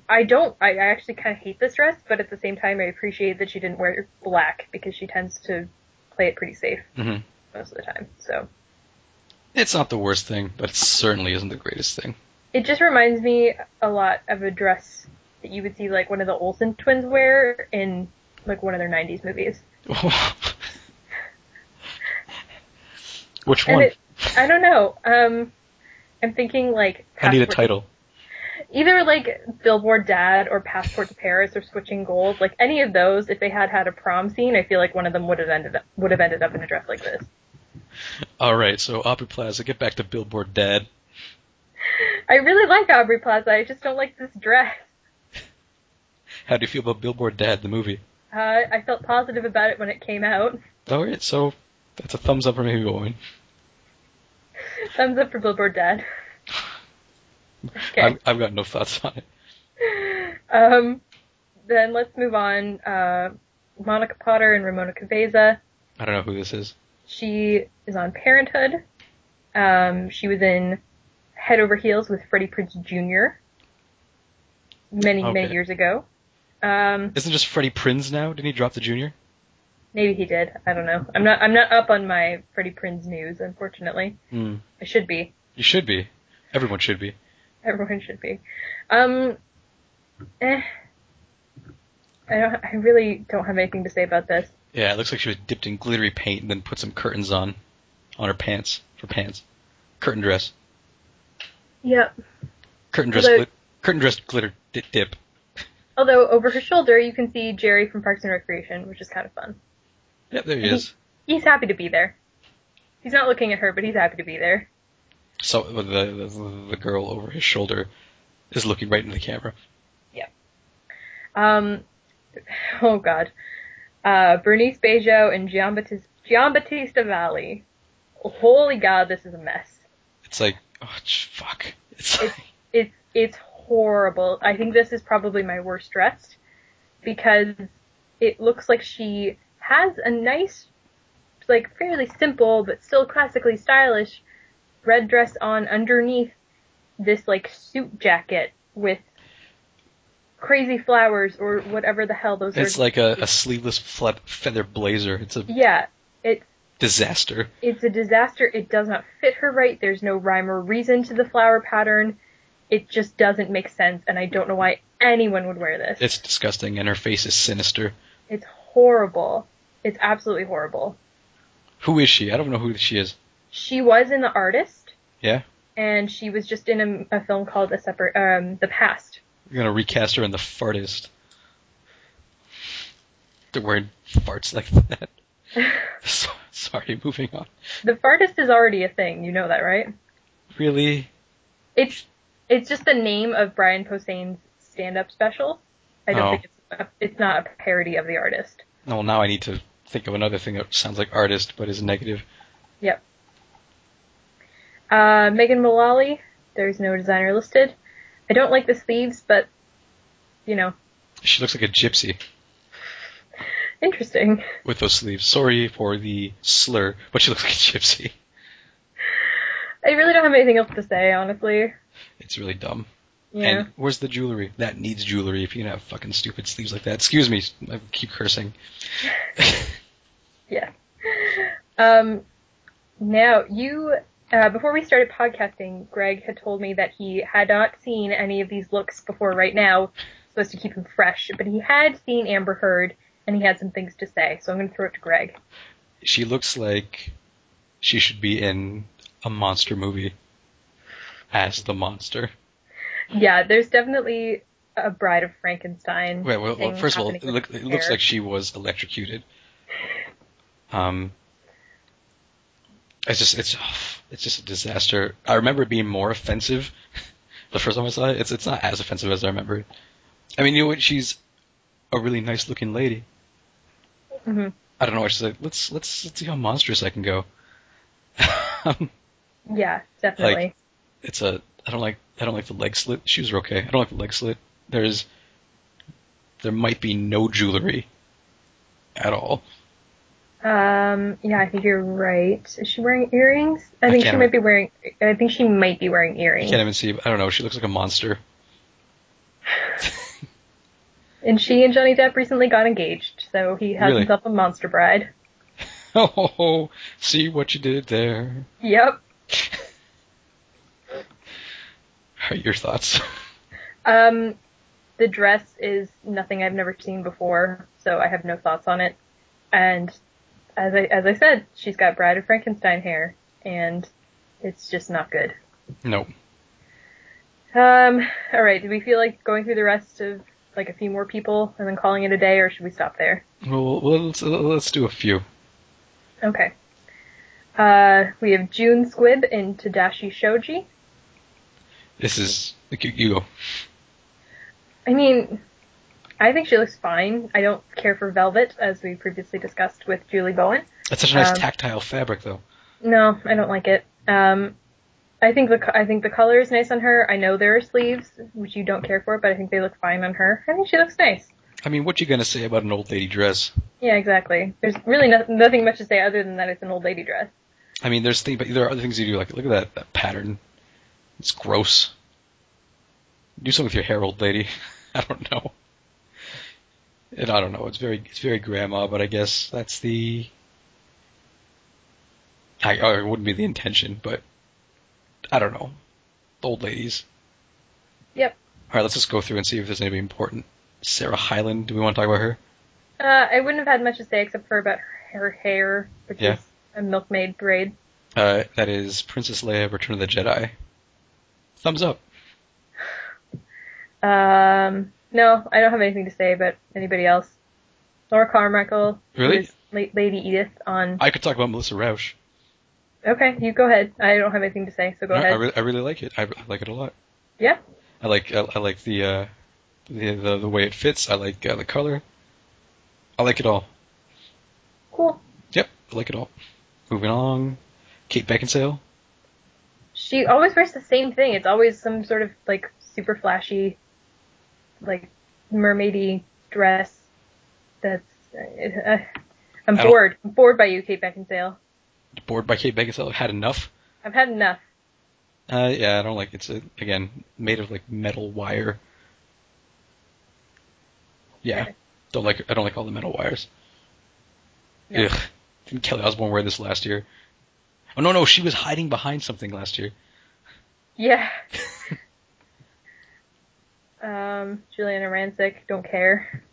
actually kind of hate this dress, but at the same time I appreciate that she didn't wear black because she tends to play it pretty safe most of the time, so. It's not the worst thing, but it certainly isn't the greatest thing. It just reminds me a lot of a dress that you would see like one of the Olsen twins wear in like one of their 90s movies. Which one? I don't know. I'm thinking like I need a title. Either like Billboard Dad or Passport to Paris or Switching Gold. Like any of those, if they had a prom scene, I feel like one of them would have ended up in a dress like this. All right, so Aubrey Plaza, get back to Billboard Dad. I really like Aubrey Plaza. I just don't like this dress. How do you feel about Billboard Dad, the movie? I felt positive about it when it came out. All right, so that's a thumbs up for me going. Thumbs up for Billboard Dad. Okay. I've got no thoughts on it. Then let's move on. Monica Potter and Ramona Cabeza. I don't know who this is. She is on Parenthood. She was in Head Over Heels with Freddie Prinze Jr. many years ago. Isn't it just Freddie Prinze now? Didn't he drop the junior? Maybe he did. I don't know. I'm not up on my Freddie Prinze news, unfortunately. I should be. You should be. Everyone should be. Everyone should be. I really don't have anything to say about this. Yeah, it looks like she was dipped in glittery paint and then put some curtains on her pants, for pants. Curtain dress. Yep. Curtain dress glitter dip. Although over her shoulder you can see Jerry from Parks and Recreation, which is kind of fun. Yep, there he is. He's happy to be there. He's not looking at her, but he's happy to be there. So the girl over his shoulder is looking right into the camera. Yeah. Oh God. Bernice Bejo and Giambattista Valli. Holy God, this is a mess. It's like, oh fuck. It's horrible. I think this is probably my worst dress because it looks like she has a nice, like fairly simple but still classically stylish red dress on underneath this like suit jacket with crazy flowers or whatever the hell those are. It's like a sleeveless feather blazer. It's disaster. It's a disaster. It does not fit her right. There's no rhyme or reason to the flower pattern. It just doesn't make sense, and I don't know why anyone would wear this. It's disgusting, and her face is sinister. It's horrible. It's absolutely horrible. Who is she? I don't know who she is. She was in The Artist. Yeah? And she was just in a film called The Past. You're gonna recast her in The Fartist. They're wearing farts like that. Sorry, moving on. The Fartist is already a thing, you know that, right? Really? It's just the name of Brian Posehn's stand-up special. I don't think it's not a parody of The Artist. Well, now I need to think of another thing that sounds like Artist, but is negative. Yep. Megan Mullally, there's no designer listed. I don't like the sleeves, but, you know. She looks like a gypsy. Interesting. With those sleeves. Sorry for the slur, but she looks like a gypsy. I really don't have anything else to say, honestly. It's really dumb. Yeah. And where's the jewelry? That needs jewelry if you can have fucking stupid sleeves like that. Excuse me, I keep cursing. Yeah. Now, before we started podcasting, Greg had told me that he had not seen any of these looks before right now, supposed to keep him fresh, but he had seen Amber Heard, and he had some things to say, so I'm going to throw it to Greg. She looks like she should be in a monster movie as the monster. Yeah, there's definitely a Bride of Frankenstein. Well, first of all, it looks like she was electrocuted. It's just a disaster. I remember it being more offensive the first time I saw it. It's not as offensive as I remembered. I mean, you know what? a really nice looking lady. Mm-hmm. I don't know what she's like. Let's see how monstrous I can go. Yeah, definitely. Like, I don't like the leg slit. Shoes are okay. I don't like the leg slit. There might be no jewelry at all. Yeah, I think you're right. Is she wearing earrings? I think she might be wearing earrings. I can't even see. I don't know. She looks like a monster. And she and Johnny Depp recently got engaged, so he has himself a monster bride. Oh, see what you did there. Yep. Your thoughts? The dress is nothing I've never seen before, so I have no thoughts on it. And as I said, she's got Bride of Frankenstein hair, and it's just not good. No. Alright, do we feel like going through the rest of, like, a few more people and then calling it a day, or should we stop there? Well, let's do a few. Okay. We have June Squibb in Tadashi Shoji. This is... You go. I mean, I think she looks fine. I don't care for velvet, as we previously discussed with Julie Bowen. That's such a nice tactile fabric, though. No, I don't like it. I think the color is nice on her. I know there are sleeves, which you don't care for, but I think they look fine on her. I think she looks nice. I mean, what you gonna say about an old lady dress? Yeah, exactly. There's really nothing much to say other than that it's an old lady dress. I mean, but there are other things you do. Like, look at that pattern. It's gross. Do something with your hair, old lady. I don't know. And I don't know. It's very grandma, but I guess that's it wouldn't be the intention, but I don't know. Old ladies. Yep. All right, let's just go through and see if there's anybody important. Sarah Hyland. Do we want to talk about her? I wouldn't have had much to say except for about her hair, which is a milkmaid braid. That is Princess Leia, Return of the Jedi. Thumbs up. No, I don't have anything to say about anybody else. Laura Carmichael. Really? Lady Edith on... I could talk about Melissa Rauch. Okay, you go ahead. I don't have anything to say, so go ahead. I really like it. I like it a lot. Yeah? I like the way it fits. I like the color. I like it all. Cool. Yep, I like it all. Moving on. Kate Beckinsale. She always wears the same thing. It's always some sort of, like, super flashy, like, mermaidy dress. That's... I'm bored. I'm bored by you, Kate Beckinsale. Bored by Kate Beckinsale? Had enough? I've had enough. Yeah, I don't like it. It's, again, made of, like, metal wire. Yeah. Okay. I don't like all the metal wires. No. Ugh. Didn't Kelly Osbourne wear this last year? Oh, no, she was hiding behind something last year. Yeah. Juliana Rancic, don't care.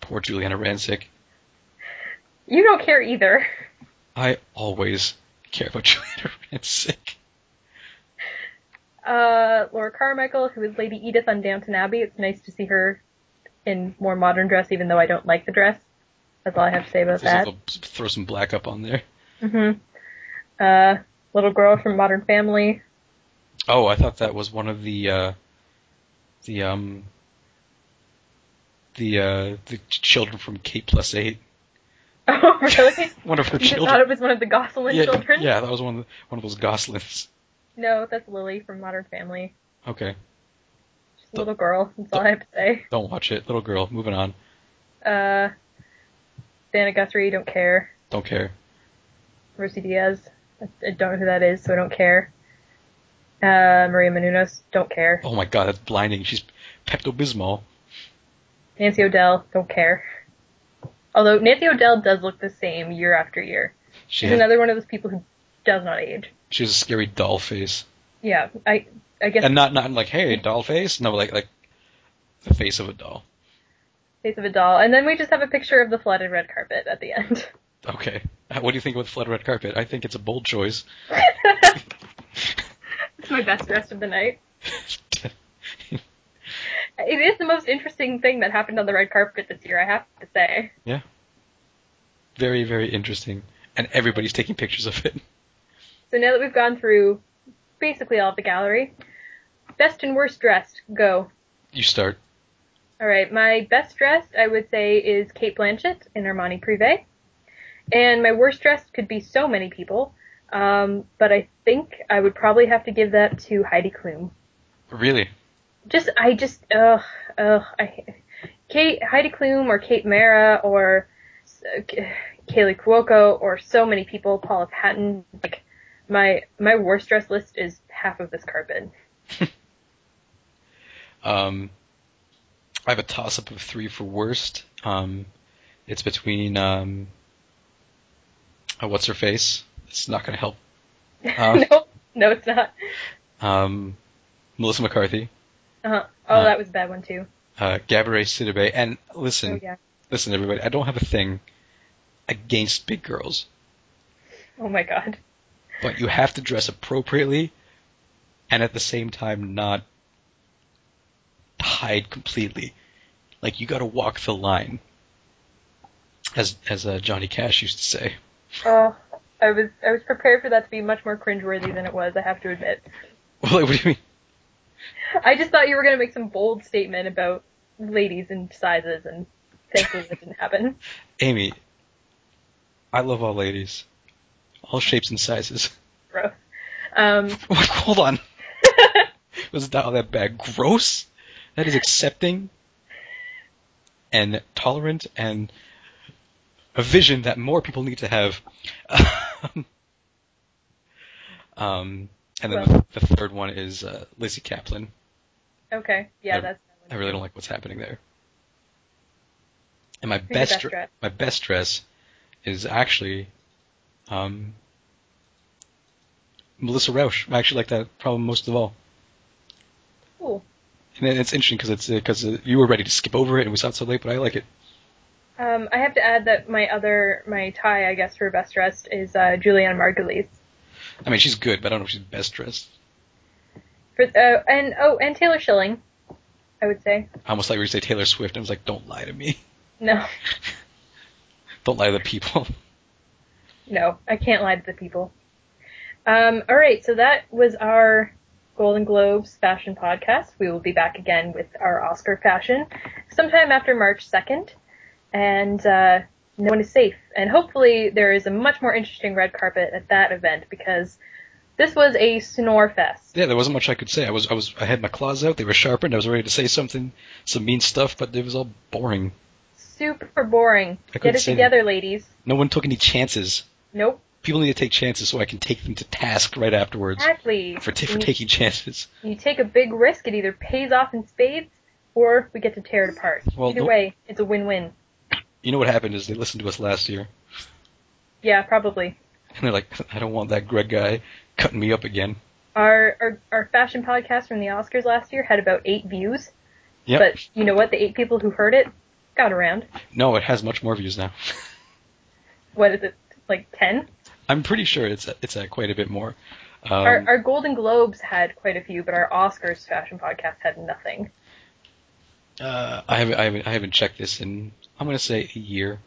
Poor Juliana Rancic. You don't care either. I always care about Juliana Rancic. Laura Carmichael, who is Lady Edith on Downton Abbey. It's nice to see her in more modern dress, even though I don't like the dress. That's all I have to say about that. Throw some black up on there. Mm-hmm. Little girl from Modern Family. Oh, I thought that was one of the children from K+8. Oh, really? One of her you children. thought it was one of the Gosselin children? Yeah, that was one of those Goslings. No, that's Lily from Modern Family. Okay. Just a little girl. That's all I have to say. Don't watch it. Little girl. Moving on. Dana Guthrie, don't care. Don't care. Rosie Diaz, I don't know who that is, so I don't care. Maria Menounos, don't care. Oh my god, that's blinding. She's Pepto-Bismol. Nancy O'Dell, don't care. Although Nancy O'Dell does look the same year after year. She's another one of those people who does not age. She has a scary doll face. Yeah, I guess. And not like, hey, doll face. No, like the face of a doll. Face of a doll, and then we just have a picture of the flooded red carpet at the end. Okay. What do you think about the flooded red carpet? I think it's a bold choice. It's my best dress of the night. It is the most interesting thing that happened on the red carpet this year, I have to say. Yeah. Very, very interesting. And everybody's taking pictures of it. So now that we've gone through basically all of the gallery, best and worst dressed, go. You start. All right, my best dressed, I would say, is Kate Blanchett in Armani Privé. And my worst dressed could be so many people, but I think I would probably have to give that to Heidi Klum. Really? Heidi Klum or Kate Mara or Kaylee Cuoco or so many people, Paula Patton. Like, my worst dressed list is half of this carpet. I have a toss-up of 3 for worst. It's between, what's her face? It's not going to help. No, it's not. Melissa McCarthy. Uh-huh. Oh, that was a bad one too. Gabourey Sidibe. And listen, Oh, yeah. listen, everybody, I don't have a thing against big girls, Oh my god. but you have to dress appropriately and at the same time not hide completely. Like, you gotta walk the line, as Johnny Cash used to say. Oh, I was prepared for that to be much more cringeworthy than it was, I have to admit. Well, what do you mean? I just thought you were going to make some bold statement about ladies and sizes, and thankfully that didn't happen. Amy, I love all ladies. All shapes and sizes. Gross. Hold on. Was it not all that bad? Gross? That is accepting and tolerant and a vision that more people need to have. And then the third one is Lizzie Kaplan. Okay, yeah, that's that one. I really don't like what's happening there. And my Who's your best dress? my best dress is actually Melissa Rauch. I actually like that probably most of all. Cool. And it's interesting because you were ready to skip over it and we saw it so late, but I like it. I have to add that my tie, I guess, for best dressed is Juliana Margulies. I mean, she's good, but I don't know if she's best dressed. And Taylor Schilling, I would say. I almost like where you say Taylor Swift, and I was like, don't lie to me. No. Don't lie to the people. No, I can't lie to the people. Alright, so that was our Golden Globes fashion podcast. We will be back again with our Oscar fashion sometime after March 2nd. And no one is safe. And hopefully there is a much more interesting red carpet at that event, because this was a snore fest. Yeah, there wasn't much I could say. I had my claws out, they were sharpened, I was ready to say something, some mean stuff, but it was all boring. Super boring. Get it together, ladies. No one took any chances. Nope. People need to take chances so I can take them to task right afterwards. Exactly. For taking chances. You take a big risk, it either pays off in spades, or we get to tear it apart. Well, Either way, it's a win-win. You know what happened is they listened to us last year. Yeah, probably. And they're like, I don't want that Greg guy cutting me up again. Our fashion podcast from the Oscars last year had about 8 views. Yep. But you know what? The 8 people who heard it got around. No, it has much more views now. What is it? Like 10? I'm pretty sure it's at quite a bit more. Our Golden Globes had quite a few, but our Oscars fashion podcast had nothing. I haven't checked this in, I'm gonna say, a year.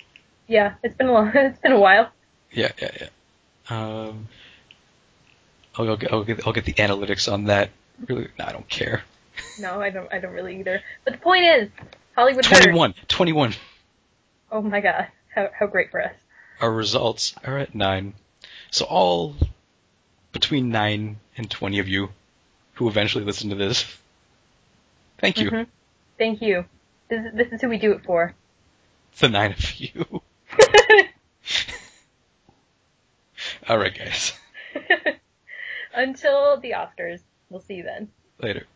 Yeah, it's been a while. Yeah. I'll get the analytics on that. Really, no, I don't care. No, I don't really either. But the point is, Hollywood heard. 21. Oh my god, how great for us. Our results are at 9. So all between 9 and 20 of you who eventually listen to this, thank you. Mm-hmm. Thank you. This is who we do it for. The 9 of you. All right, guys. Until the Oscars. We'll see you then. Later.